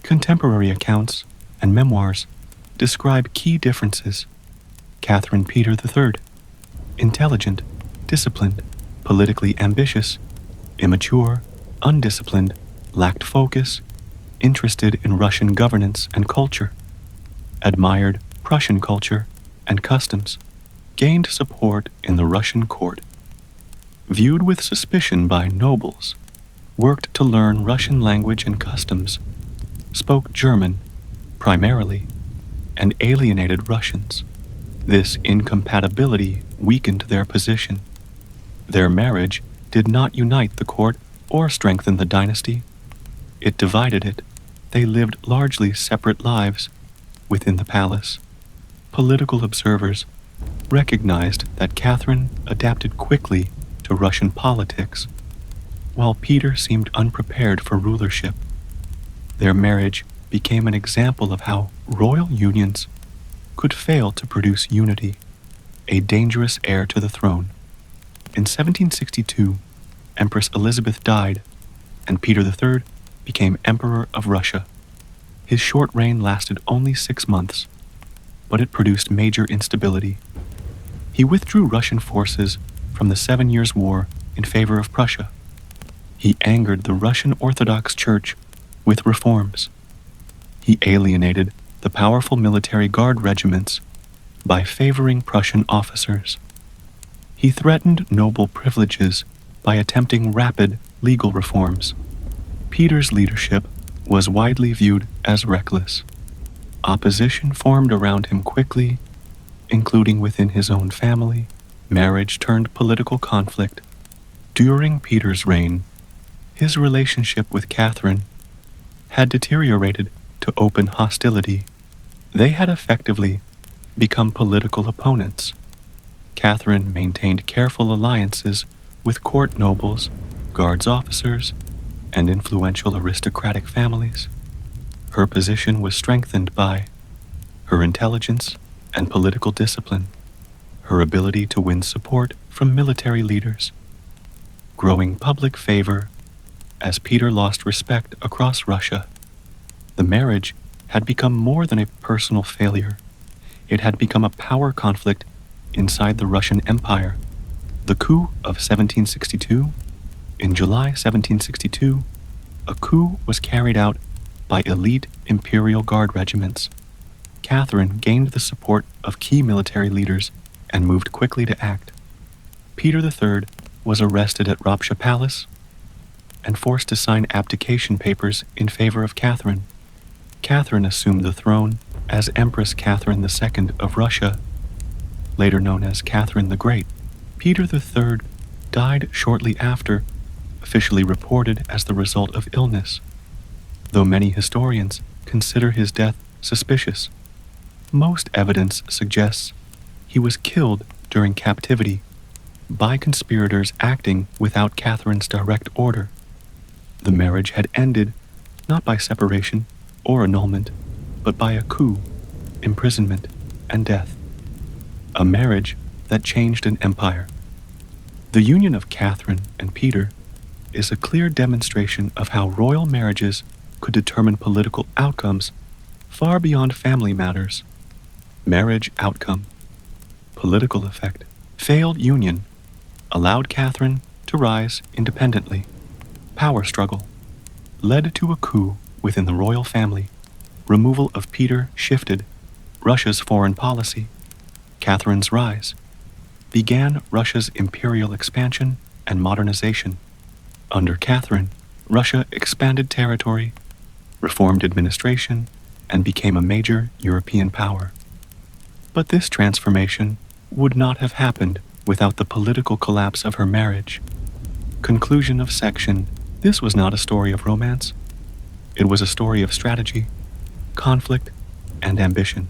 Contemporary accounts and memoirs describe key differences. Catherine Peter III, intelligent, disciplined, politically ambitious, immature, undisciplined, lacked focus, interested in Russian governance and culture, admired Prussian culture and customs, gained support in the Russian court, viewed with suspicion by nobles, worked to learn Russian language and customs, spoke German, primarily, and alienated Russians. This incompatibility weakened their position. Their marriage did not unite the court or strengthen the dynasty. It divided it. They lived largely separate lives within the palace. Political observers recognized that Catherine adapted quickly to Russian politics, while Peter seemed unprepared for rulership. Their marriage became an example of how royal unions could fail to produce unity, a dangerous heir to the throne. In 1762, Empress Elizabeth died, and Peter III became Emperor of Russia. His short reign lasted only 6 months, but it produced major instability. He withdrew Russian forces from the 7 Years' War in favor of Prussia. He angered the Russian Orthodox Church with reforms. He alienated the powerful military guard regiments by favoring Prussian officers. He threatened noble privileges by attempting rapid legal reforms. Peter's leadership was widely viewed as reckless. Opposition formed around him quickly, including within his own family. Marriage turned political conflict. During Peter's reign, his relationship with Catherine had deteriorated to open hostility. They had effectively become political opponents. Catherine maintained careful alliances with court nobles, guards officers, and influential aristocratic families. Her position was strengthened by her intelligence and political discipline, her ability to win support from military leaders, growing public favor as Peter lost respect across Russia. The marriage had become more than a personal failure. It had become a power conflict inside the Russian Empire. The coup of 1762. In July 1762, a coup was carried out by elite imperial guard regiments. Catherine gained the support of key military leaders and moved quickly to act. Peter III was arrested at Ropsha Palace and forced to sign abdication papers in favor of Catherine. Catherine assumed the throne as Empress Catherine II of Russia, later known as Catherine the Great. Peter III died shortly after, officially reported as the result of illness, though many historians consider his death suspicious. Most evidence suggests he was killed during captivity by conspirators acting without Catherine's direct order. The marriage had ended not by separation or annulment, but by a coup, imprisonment, and death. A marriage that changed an empire. The union of Catherine and Peter is a clear demonstration of how royal marriages could determine political outcomes far beyond family matters. Marriage outcome. Political effect. Failed union allowed Catherine to rise independently. Power struggle led to a coup within the royal family. Removal of Peter shifted Russia's foreign policy. Catherine's rise began Russia's imperial expansion and modernization. Under Catherine, Russia expanded territory, reformed administration, and became a major European power. But this transformation would not have happened without the political collapse of her marriage. Conclusion of section. This was not a story of romance. It was a story of strategy, conflict, and ambition.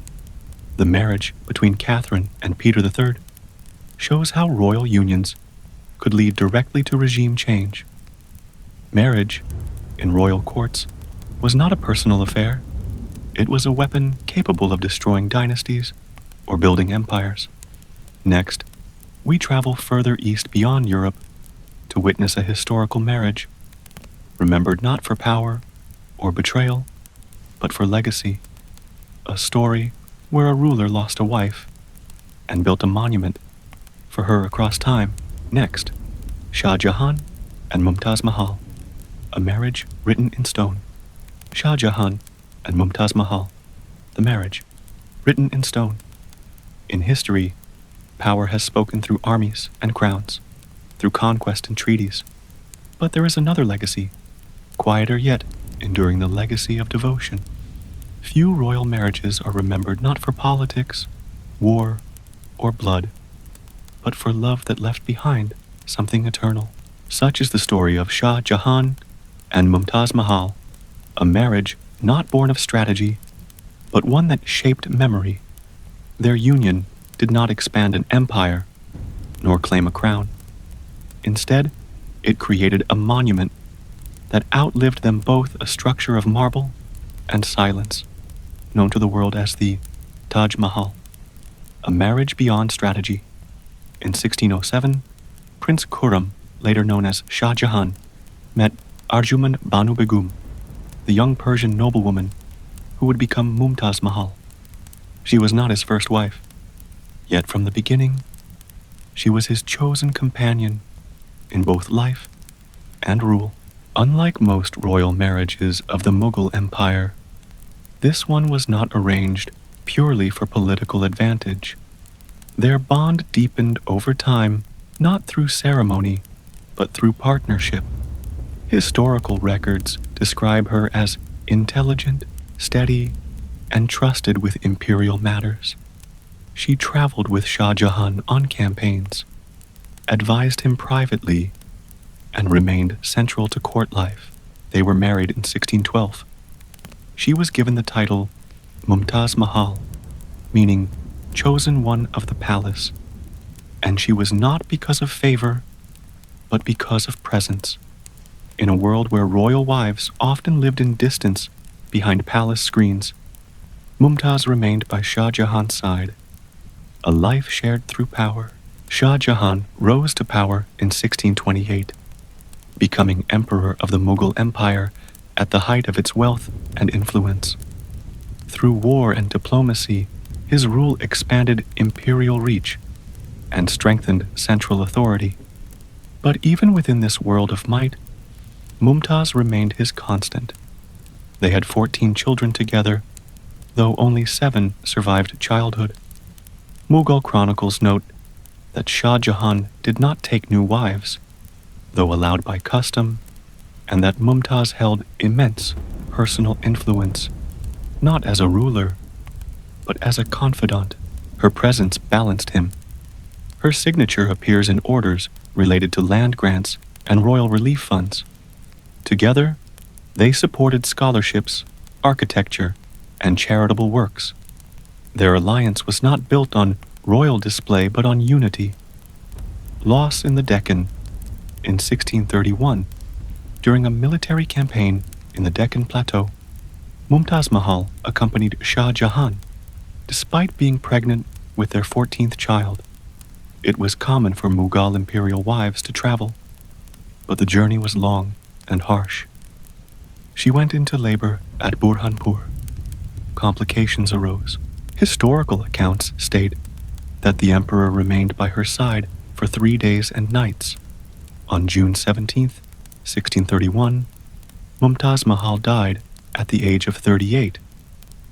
The marriage between Catherine and Peter III shows how royal unions could lead directly to regime change. Marriage, in royal courts, was not a personal affair. It was a weapon capable of destroying dynasties or building empires. Next, we travel further east beyond Europe to witness a historical marriage, remembered not for power or betrayal, but for legacy. A story where a ruler lost a wife and built a monument for her across time. Next, Shah Jahan and Mumtaz Mahal, a marriage written in stone. Shah Jahan and Mumtaz Mahal, the marriage written in stone. In history, power has spoken through armies and crowns, through conquest and treaties. But there is another legacy, quieter yet enduring, the legacy of devotion. Few royal marriages are remembered not for politics, war, or blood, but for love that left behind something eternal. Such is the story of Shah Jahan and Mumtaz Mahal, a marriage not born of strategy, but one that shaped memory. Their union did not expand an empire, nor claim a crown. Instead, it created a monument that outlived them both, a structure of marble and silence, known to the world as the Taj Mahal. A marriage beyond strategy. In 1607, Prince Khurram, later known as Shah Jahan, met Arjuman Banu Begum, the young Persian noblewoman who would become Mumtaz Mahal. She was not his first wife, yet from the beginning, she was his chosen companion in both life and rule. Unlike most royal marriages of the Mughal Empire, this one was not arranged purely for political advantage. Their bond deepened over time, not through ceremony, but through partnership. Historical records describe her as intelligent, steady, and trusted with imperial matters. She traveled with Shah Jahan on campaigns, advised him privately, and remained central to court life. They were married in 1612. She was given the title Mumtaz Mahal, meaning chosen one of the palace, and she was not because of favor, but because of presence. In a world where royal wives often lived in distance behind palace screens, Mumtaz remained by Shah Jahan's side, a life shared through power. Shah Jahan rose to power in 1628, becoming emperor of the Mughal Empire at the height of its wealth and influence. Through war and diplomacy, his rule expanded imperial reach and strengthened central authority. But even within this world of might, Mumtaz remained his constant. They had 14 children together, though only 7 survived childhood. Mughal chronicles note that Shah Jahan did not take new wives, though allowed by custom, and that Mumtaz held immense personal influence, not as a ruler, but as a confidant. Her presence balanced him. Her signature appears in orders related to land grants and royal relief funds. Together, they supported scholarships, architecture, and charitable works. Their alliance was not built on royal display but on unity. Loss in the Deccan in 1631 During a military campaign in the Deccan Plateau, Mumtaz Mahal accompanied Shah Jahan, despite being pregnant with their 14th child. It was common for Mughal imperial wives to travel, but the journey was long and harsh. She went into labor at Burhanpur. Complications arose. Historical accounts state that the emperor remained by her side for 3 days and nights. On June 17, 1631, Mumtaz Mahal died at the age of 38,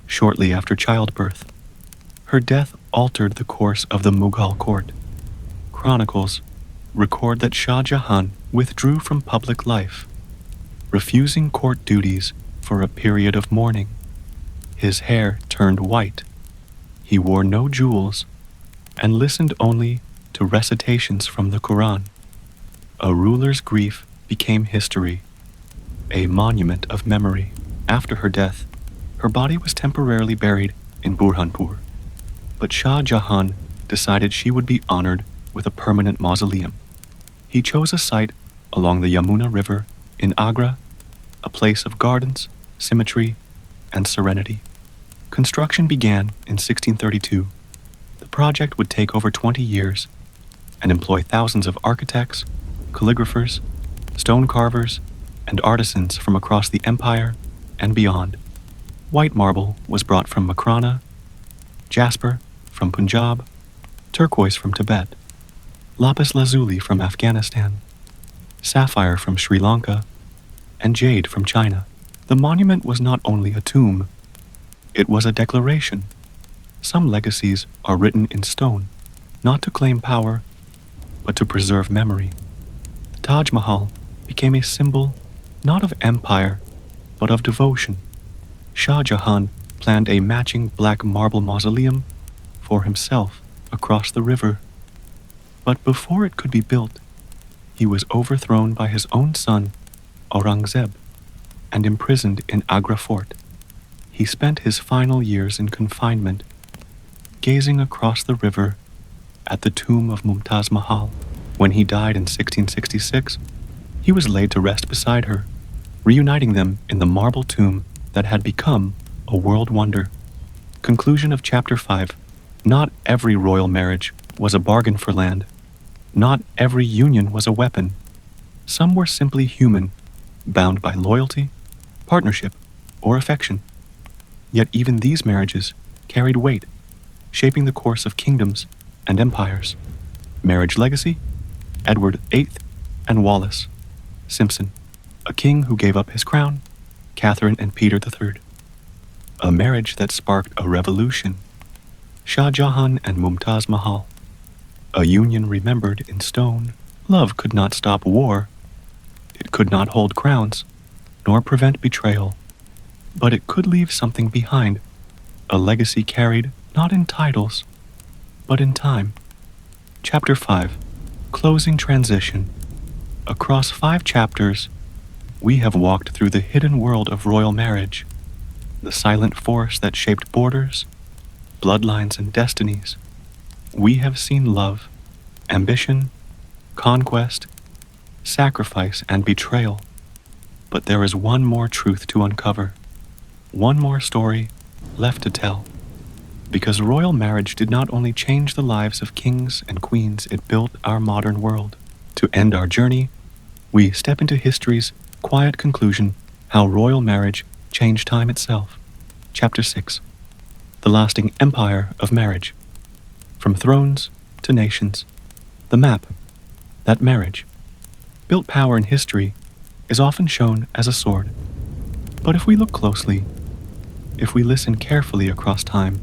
shortly after childbirth. Her death altered the course of the Mughal court. Chronicles record that Shah Jahan withdrew from public life, refusing court duties for a period of mourning. His hair turned white. He wore no jewels and listened only to recitations from the Quran. A ruler's grief became history, a monument of memory. After her death, her body was temporarily buried in Burhanpur, but Shah Jahan decided she would be honored with a permanent mausoleum. He chose a site along the Yamuna River in Agra, a place of gardens, symmetry, and serenity. Construction began in 1632. The project would take over 20 years and employ thousands of architects, calligraphers, stone carvers, and artisans from across the empire and beyond. White marble was brought from Makrana, jasper from Punjab, turquoise from Tibet, lapis lazuli from Afghanistan, sapphire from Sri Lanka, and jade from China. The monument was not only a tomb, it was a declaration. Some legacies are written in stone, not to claim power, but to preserve memory. The Taj Mahal became a symbol not of empire, but of devotion. Shah Jahan planned a matching black marble mausoleum for himself across the river. But before it could be built, he was overthrown by his own son, Aurangzeb, and imprisoned in Agra Fort. He spent his final years in confinement, gazing across the river at the tomb of Mumtaz Mahal. When he died in 1666, he was laid to rest beside her, reuniting them in the marble tomb that had become a world wonder. Conclusion of Chapter 5. Not every royal marriage was a bargain for land. Not every union was a weapon. Some were simply human, bound by loyalty, partnership, or affection. Yet even these marriages carried weight, shaping the course of kingdoms and empires. Marriage legacy: Edward VIII and Wallace Simpson, a king who gave up his crown, Catherine and Peter III. A marriage that sparked a revolution: Shah Jahan and Mumtaz Mahal. A union remembered in stone. Love could not stop war. It could not hold crowns, nor prevent betrayal. But it could leave something behind, a legacy carried not in titles, but in time. Chapter 5. Closing transition. Across 5 chapters, we have walked through the hidden world of royal marriage, the silent force that shaped borders, bloodlines, and destinies. We have seen love, ambition, conquest, sacrifice, and betrayal. But there is one more truth to uncover, one more story left to tell. Because royal marriage did not only change the lives of kings and queens, it built our modern world. To end our journey, we step into history's quiet conclusion: how royal marriage changed time itself. Chapter 6. The lasting empire of marriage. From thrones to nations. The map, that marriage, built power in history, is often shown as a sword. But if we look closely, if we listen carefully across time,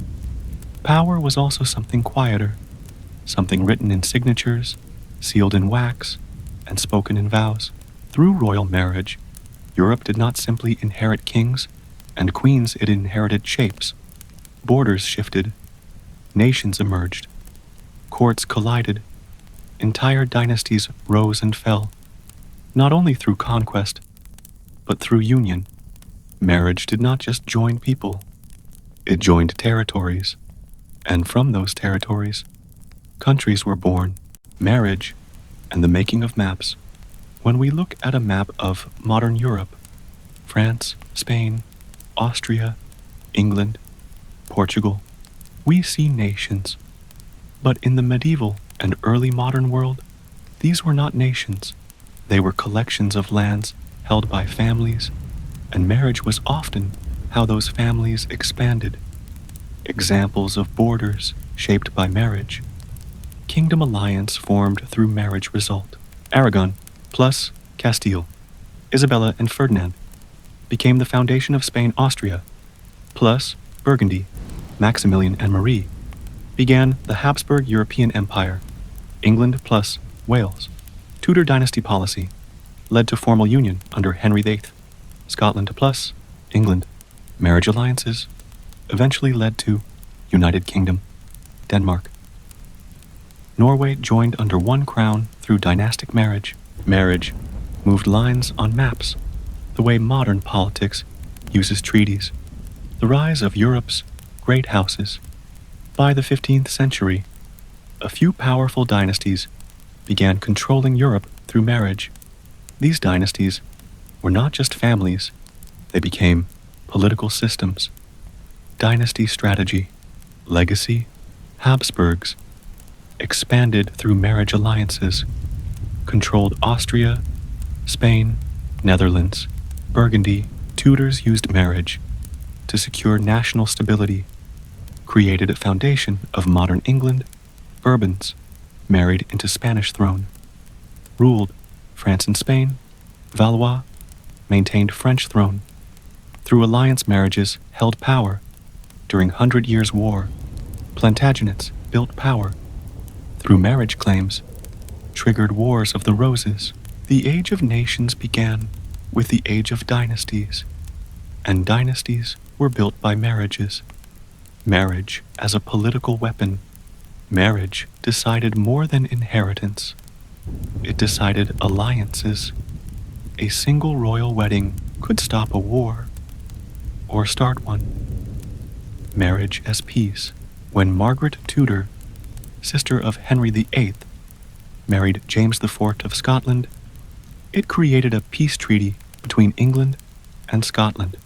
power was also something quieter, something written in signatures, sealed in wax, and spoken in vows. Through royal marriage, Europe did not simply inherit kings and queens, it inherited shapes. Borders shifted, nations emerged, courts collided, entire dynasties rose and fell, not only through conquest, but through union. Marriage did not just join people, it joined territories, and from those territories, countries were born. Marriage and the making of maps. When we look at a map of modern Europe, France, Spain, Austria, England, Portugal, we see nations. But in the medieval and early modern world, these were not nations. They were collections of lands held by families, and marriage was often how those families expanded. Examples of borders shaped by marriage. Kingdom alliance formed through marriage result. Aragon plus Castile, Isabella and Ferdinand, became the foundation of Spain-Austria, plus Burgundy, Maximilian and Marie, began the Habsburg European Empire. England plus Wales. Tudor dynasty policy led to formal union under Henry VIII. Scotland plus England. Marriage alliances eventually led to United Kingdom, Denmark. Norway joined under one crown through dynastic marriage. Marriage moved lines on maps, the way modern politics uses treaties. The rise of Europe's great houses. By the 15th century, a few powerful dynasties began controlling Europe through marriage. These dynasties were not just families, they became political systems. Dynasty strategy, legacy, Habsburgs, expanded through marriage alliances, controlled Austria, Spain, Netherlands, Burgundy. Tudors used marriage to secure national stability, created a foundation of modern England. Bourbons married into Spanish throne, ruled France and Spain. Valois maintained French throne. Through alliance marriages held power. During 100 Years' War, Plantagenets built power. Through marriage claims, triggered Wars of the Roses. The Age of Nations began with the Age of Dynasties, and dynasties were built by marriages. Marriage as a political weapon. Marriage decided more than inheritance. It decided alliances. A single royal wedding could stop a war or start one. Marriage as peace. When Margaret Tudor, sister of Henry VIII, married James IV of Scotland, it created a peace treaty between England and Scotland.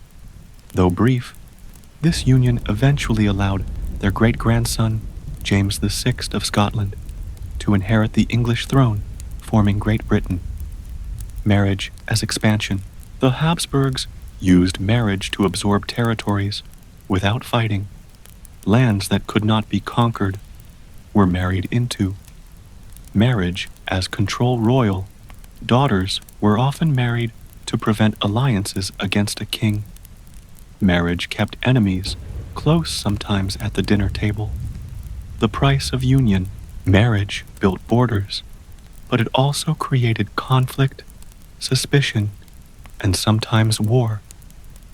Though brief, this union eventually allowed their great-grandson, James VI of Scotland, to inherit the English throne, forming Great Britain. Marriage as expansion. The Habsburgs used marriage to absorb territories without fighting. Lands that could not be conquered were married into. Marriage as control royal. Daughters were often married to prevent alliances against a king. Marriage kept enemies close sometimes at the dinner table. The price of union. Marriage built borders, but it also created conflict, suspicion, and sometimes war,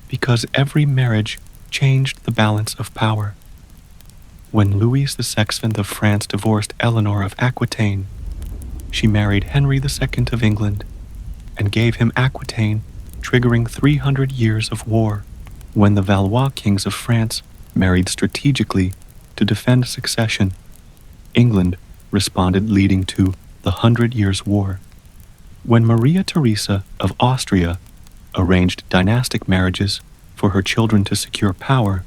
because every marriage changed the balance of power. When Louis XVI of France divorced Eleanor of Aquitaine, she married Henry II of England and gave him Aquitaine, triggering 300 years of war. When the Valois kings of France married strategically to defend succession, England responded, leading to the 100 Years' War. When Maria Theresa of Austria arranged dynastic marriages for her children to secure power,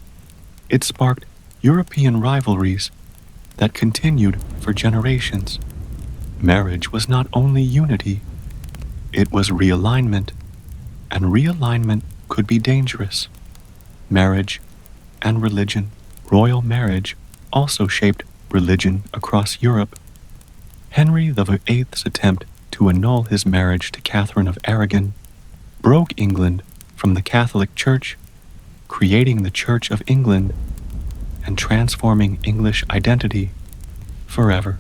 it sparked European rivalries that continued for generations. Marriage was not only unity, it was realignment, and realignment could be dangerous. Marriage and religion. Royal marriage also shaped religion across Europe. Henry VIII's attempt to annul his marriage to Catherine of Aragon broke England from the Catholic Church, creating the Church of England and transforming English identity forever.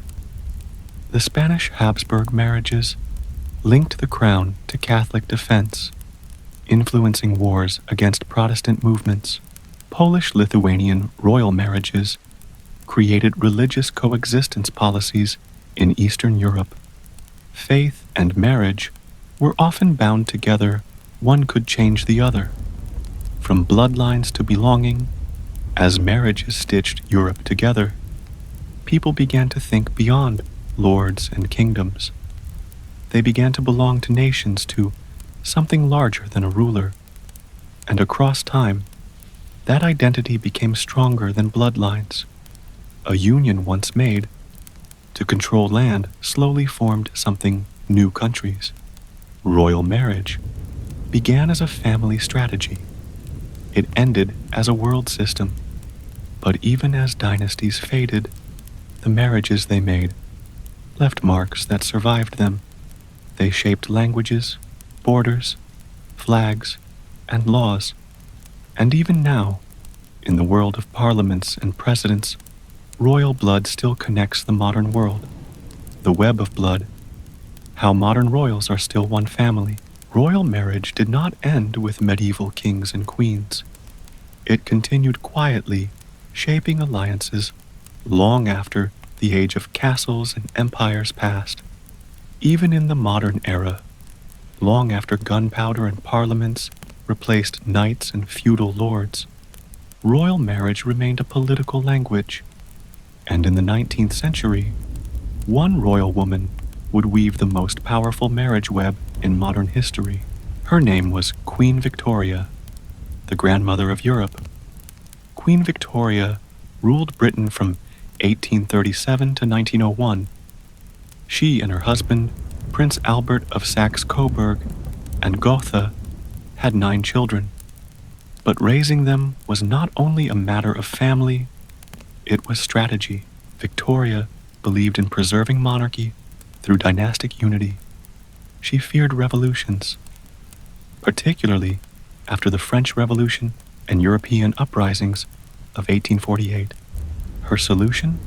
The Spanish Habsburg marriages linked the crown to Catholic defense, influencing wars against Protestant movements. Polish-Lithuanian royal marriages created religious coexistence policies in Eastern Europe. Faith and marriage were often bound together. One could change the other. From bloodlines to belonging, as marriages stitched Europe together, people began to think beyond lords and kingdoms. They began to belong to nations, to something larger than a ruler, and across time, that identity became stronger than bloodlines. A union once made to control land slowly formed something new countries. Royal marriage began as a family strategy. It ended as a world system. But even as dynasties faded, the marriages they made left marks that survived them. They shaped languages, borders, flags, and laws. And even now, in the world of parliaments and presidents, royal blood still connects the modern world. The web of blood, how modern royals are still one family. Royal marriage did not end with medieval kings and queens. It continued quietly, shaping alliances long after the age of castles and empires passed. Even in the modern era, long after gunpowder and parliaments replaced knights and feudal lords, royal marriage remained a political language. And in the 19th century, one royal woman would weave the most powerful marriage web in modern history. Her name was Queen Victoria, the grandmother of Europe. Queen Victoria ruled Britain from 1837 to 1901. She and her husband, Prince Albert of Saxe-Coburg and Gotha, had 9 children. But raising them was not only a matter of family, it was strategy. Victoria believed in preserving monarchy through dynastic unity. She feared revolutions, particularly after the French Revolution and European uprisings of 1848. Her solution?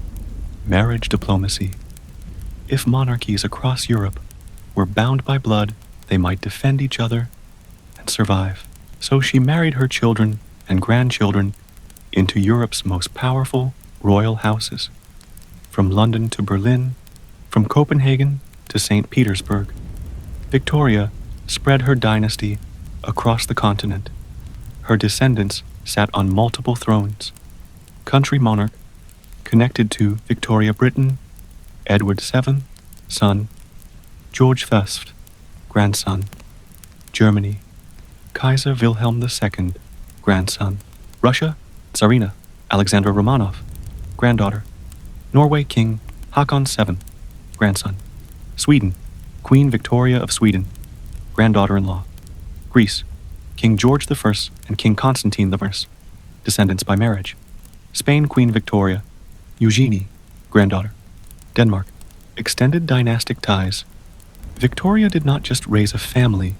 Marriage diplomacy. If monarchies across Europe were bound by blood, they might defend each other and survive. So she married her children and grandchildren into Europe's most powerful royal houses, from London to Berlin, from Copenhagen to St. Petersburg. Victoria spread her dynasty across the continent. Her descendants sat on multiple thrones. Country monarch connected to Victoria Britain, Edward VII, son, George I, grandson, Germany, Kaiser Wilhelm II, grandson, Russia, Tsarina Alexandra Romanov, granddaughter, Norway King Haakon VII, grandson, Sweden, Queen Victoria of Sweden, granddaughter-in-law, Greece, King George I and King Constantine I, descendants by marriage, Spain Queen Victoria, Eugenie, granddaughter, Denmark, extended dynastic ties. Victoria did not just raise a family,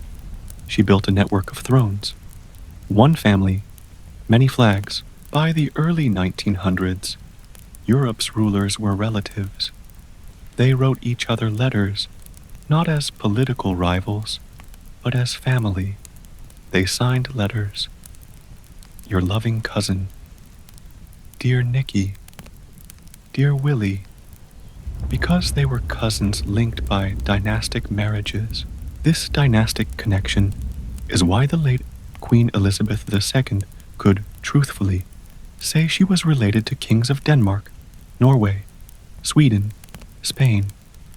she built a network of thrones. One family, many flags. By the early 1900s, Europe's rulers were relatives. They wrote each other letters, not as political rivals, but as family. They signed letters. Your loving cousin. Dear Nicky. Dear Willie. Because they were cousins linked by dynastic marriages, this dynastic connection is why the late Queen Elizabeth II could truthfully say she was related to kings of Denmark, Norway, Sweden, Spain,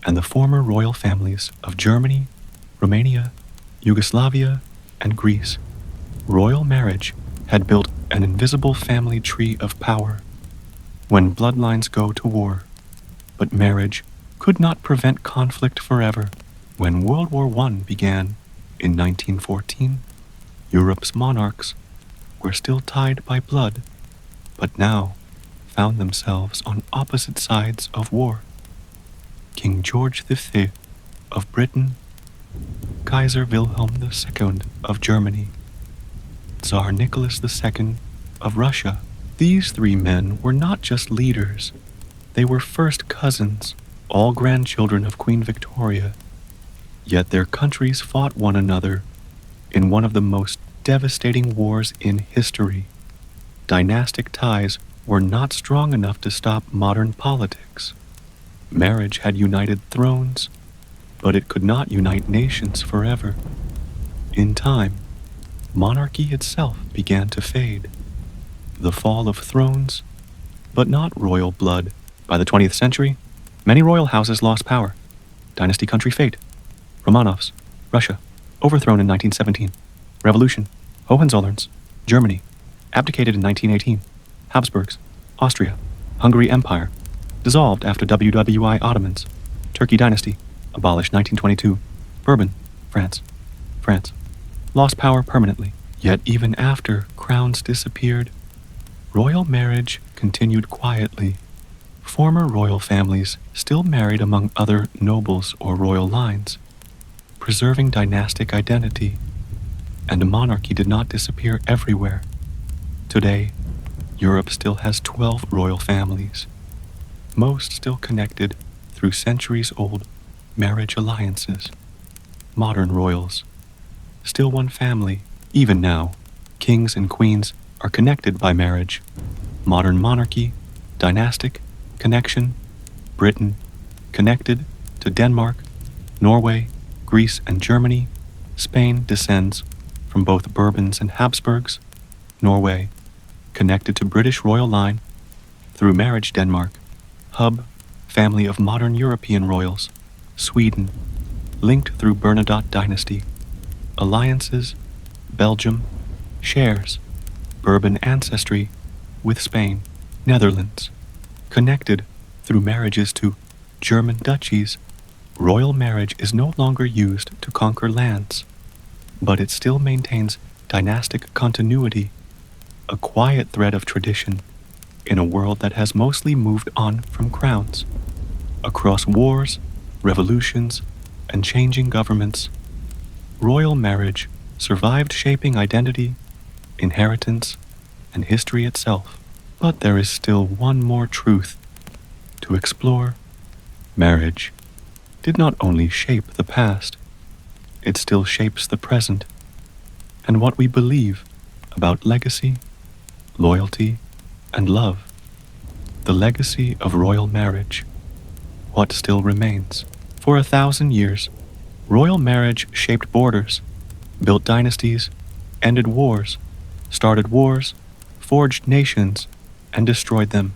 and the former royal families of Germany, Romania, Yugoslavia, and Greece. Royal marriage had built an invisible family tree of power. When bloodlines go to war, but marriage could not prevent conflict forever. When World War I began in 1914, Europe's monarchs were still tied by blood, but now found themselves on opposite sides of war. King George V of Britain, Kaiser Wilhelm II of Germany, Tsar Nicholas II of Russia. These 3 men were not just leaders, they were first cousins, all grandchildren of Queen Victoria. Yet their countries fought one another in one of the most devastating wars in history. Dynastic ties were not strong enough to stop modern politics. Marriage had united thrones, but it could not unite nations forever. In time, monarchy itself began to fade. The fall of thrones, but not royal blood. By the 20th century, many royal houses lost power. Dynasty country fate. Romanovs, Russia, overthrown in 1917. Revolution, Hohenzollerns, Germany, abdicated in 1918. Habsburgs, Austria, Hungary Empire, dissolved after WWI Ottomans. Turkey dynasty, abolished 1922. Bourbon, France, lost power permanently. Yet even after crowns disappeared, royal marriage continued quietly. Former royal families still married among other nobles or royal lines, preserving dynastic identity, and a monarchy did not disappear everywhere. Today, Europe still has 12 royal families, most still connected through centuries-old marriage alliances. Modern royals, still one family. Even now, kings and queens are connected by marriage. Modern monarchy, dynastic, connection, Britain, connected to Denmark, Norway, Greece and Germany. Spain descends from both Bourbons and Habsburgs. Norway, connected to British royal line through marriage. Denmark, hub, family of modern European royals. Sweden, linked through Bernadotte dynasty. Alliances, Belgium, shares Bourbon ancestry with Spain. Netherlands, connected through marriages to German duchies. Royal marriage is no longer used to conquer lands, but it still maintains dynastic continuity, a quiet thread of tradition in a world that has mostly moved on from crowns. Across wars, revolutions, and changing governments, royal marriage survived, shaping identity, inheritance, and history itself. But there is still one more truth to explore. Marriage did not only shape the past, it still shapes the present and what we believe about legacy, loyalty, and love. The legacy of royal marriage. What still remains? For 1,000 years, royal marriage shaped borders, built dynasties, ended wars, started wars, forged nations, and destroyed them.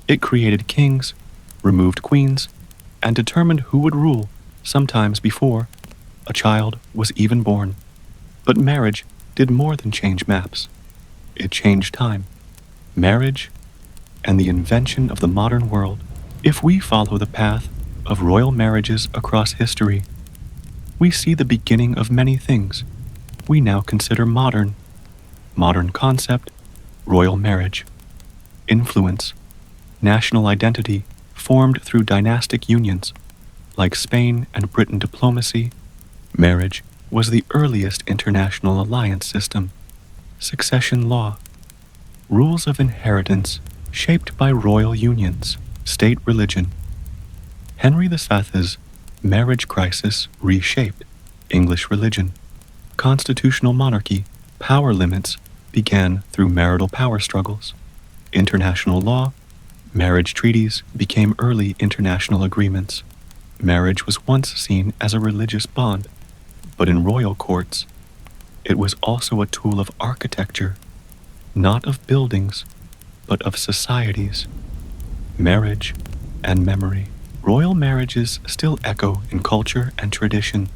It created kings, removed queens, and determined who would rule, sometimes before a child was even born. But marriage did more than change maps. It changed time, marriage, and the invention of the modern world. If we follow the path of royal marriages across history, we see the beginning of many things we now consider modern. Modern concept, royal marriage. Influence, national identity formed through dynastic unions, like Spain and Britain diplomacy. Marriage was the earliest international alliance system. Succession law, rules of inheritance shaped by royal unions. State religion. Henry VI's marriage crisis reshaped English religion. Constitutional monarchy, power limits began through marital power struggles. International law, marriage treaties became early international agreements. Marriage was once seen as a religious bond, but in royal courts, it was also a tool of architecture, not of buildings, but of societies. Marriage and memory. Royal marriages still echo in culture and tradition.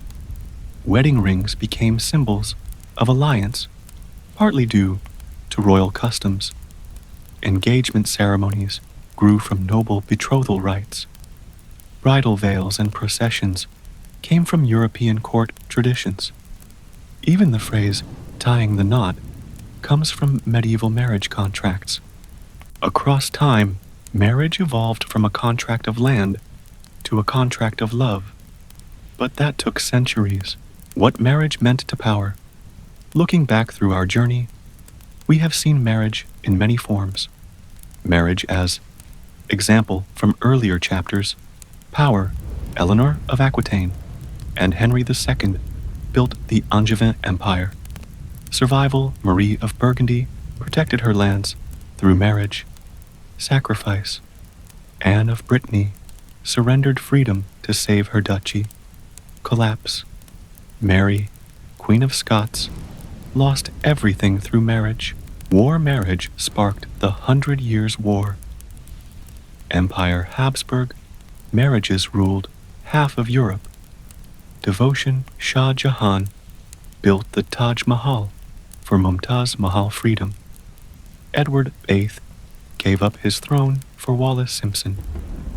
Wedding rings became symbols of alliance, partly due to royal customs. Engagement ceremonies grew from noble betrothal rites. Bridal veils and processions came from European court traditions. Even the phrase tying the knot comes from medieval marriage contracts. Across time, marriage evolved from a contract of land to a contract of love. But that took centuries. What marriage meant to power. Looking back through our journey, we have seen marriage in many forms. Marriage as example from earlier chapters, power, Eleanor of Aquitaine, and Henry II built the Angevin Empire. Survival, Marie of Burgundy protected her lands through marriage. Sacrifice, Anne of Brittany surrendered freedom to save her duchy. Collapse, Mary, Queen of Scots, lost everything through marriage. War marriage sparked the 100 Years' War. Empire Habsburg, marriages ruled half of Europe. devotion, Shah Jahan built the Taj Mahal for Mumtaz Mahal freedom. Edward VIII gave up his throne for Wallace Simpson.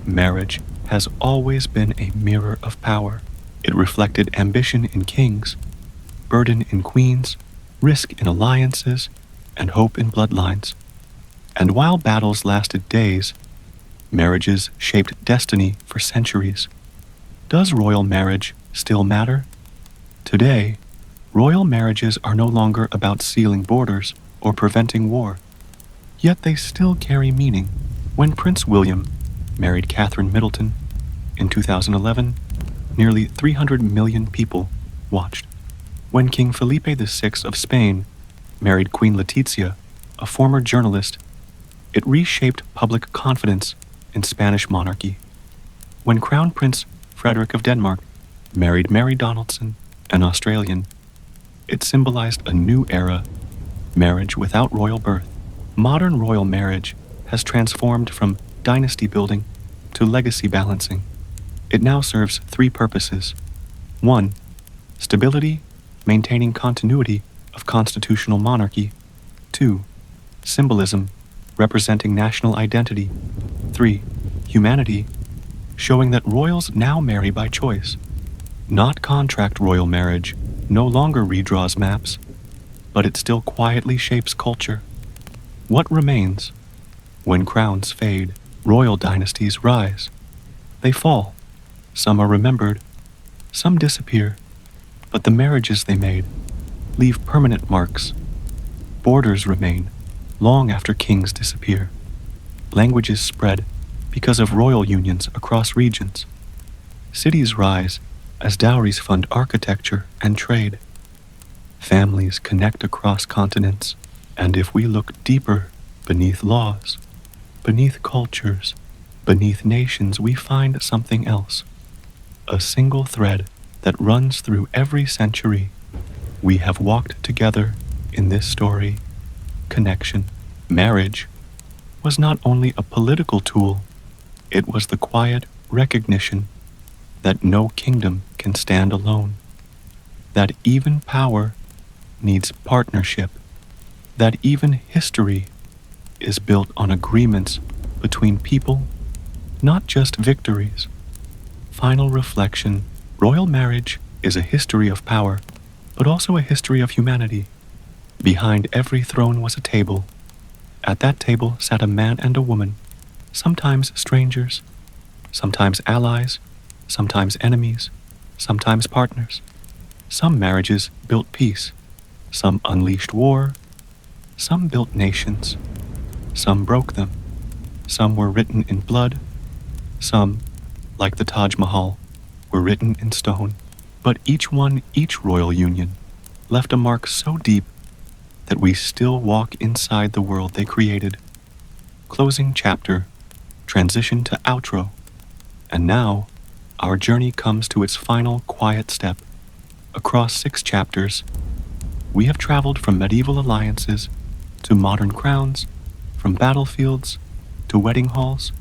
Marriage has always been a mirror of power. It reflected ambition in kings, burden in queens, risk in alliances, and hope in bloodlines. And while battles lasted days, marriages shaped destiny for centuries. Does royal marriage still matter? Today, royal marriages are no longer about sealing borders or preventing war. Yet they still carry meaning. When Prince William married Catherine Middleton in 2011, nearly 300 million people watched. When King Felipe VI of Spain married Queen Letizia, a former journalist, it reshaped public confidence in Spanish monarchy. When Crown Prince Frederick of Denmark married Mary Donaldson, an Australian, it symbolized a new era, marriage without royal birth. Modern royal marriage has transformed from dynasty building to legacy balancing. It now serves three purposes. 1. Stability, maintaining continuity of constitutional monarchy. 2. Symbolism, representing national identity. 3. Humanity, showing that royals now marry by choice. Not contract royal marriage no longer redraws maps, but it still quietly shapes culture. What remains? When crowns fade, royal dynasties rise. They fall. Some are remembered, some disappear, but the marriages they made leave permanent marks. Borders remain long after kings disappear. Languages spread because of royal unions across regions. Cities rise as dowries fund architecture and trade. Families connect across continents, and if we look deeper beneath laws, beneath cultures, beneath nations, we find something else. A single thread that runs through every century. We have walked together in this story. Connection. Marriage was not only a political tool, it was the quiet recognition that no kingdom can stand alone, that even power needs partnership, that even history is built on agreements between people, not just victories. Final reflection. Royal marriage is a history of power, but also a history of humanity. Behind every throne was a table. At that table sat a man and a woman, sometimes strangers, sometimes allies, sometimes enemies, sometimes partners. Some marriages built peace, some unleashed war, some built nations, some broke them, some were written in blood, some, like the Taj Mahal, were written in stone. But each royal union, left a mark so deep that we still walk inside the world they created. Closing chapter, transition to outro, and now our journey comes to its final quiet step. Across 6 chapters, we have traveled from medieval alliances to modern crowns, from battlefields to wedding halls,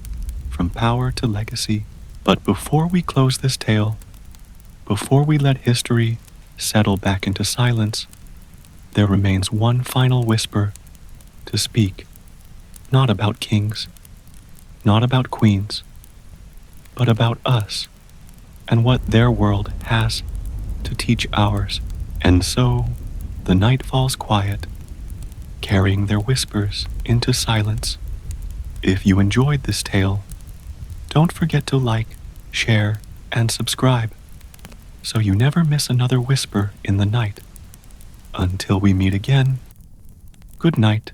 from power to legacy. But before we close this tale, before we let history settle back into silence, there remains one final whisper to speak, not about kings, not about queens, but about us and what their world has to teach ours. And so the night falls quiet, carrying their whispers into silence. If you enjoyed this tale, don't forget to like, share, and subscribe so you never miss another whisper in the night. Until we meet again, good night.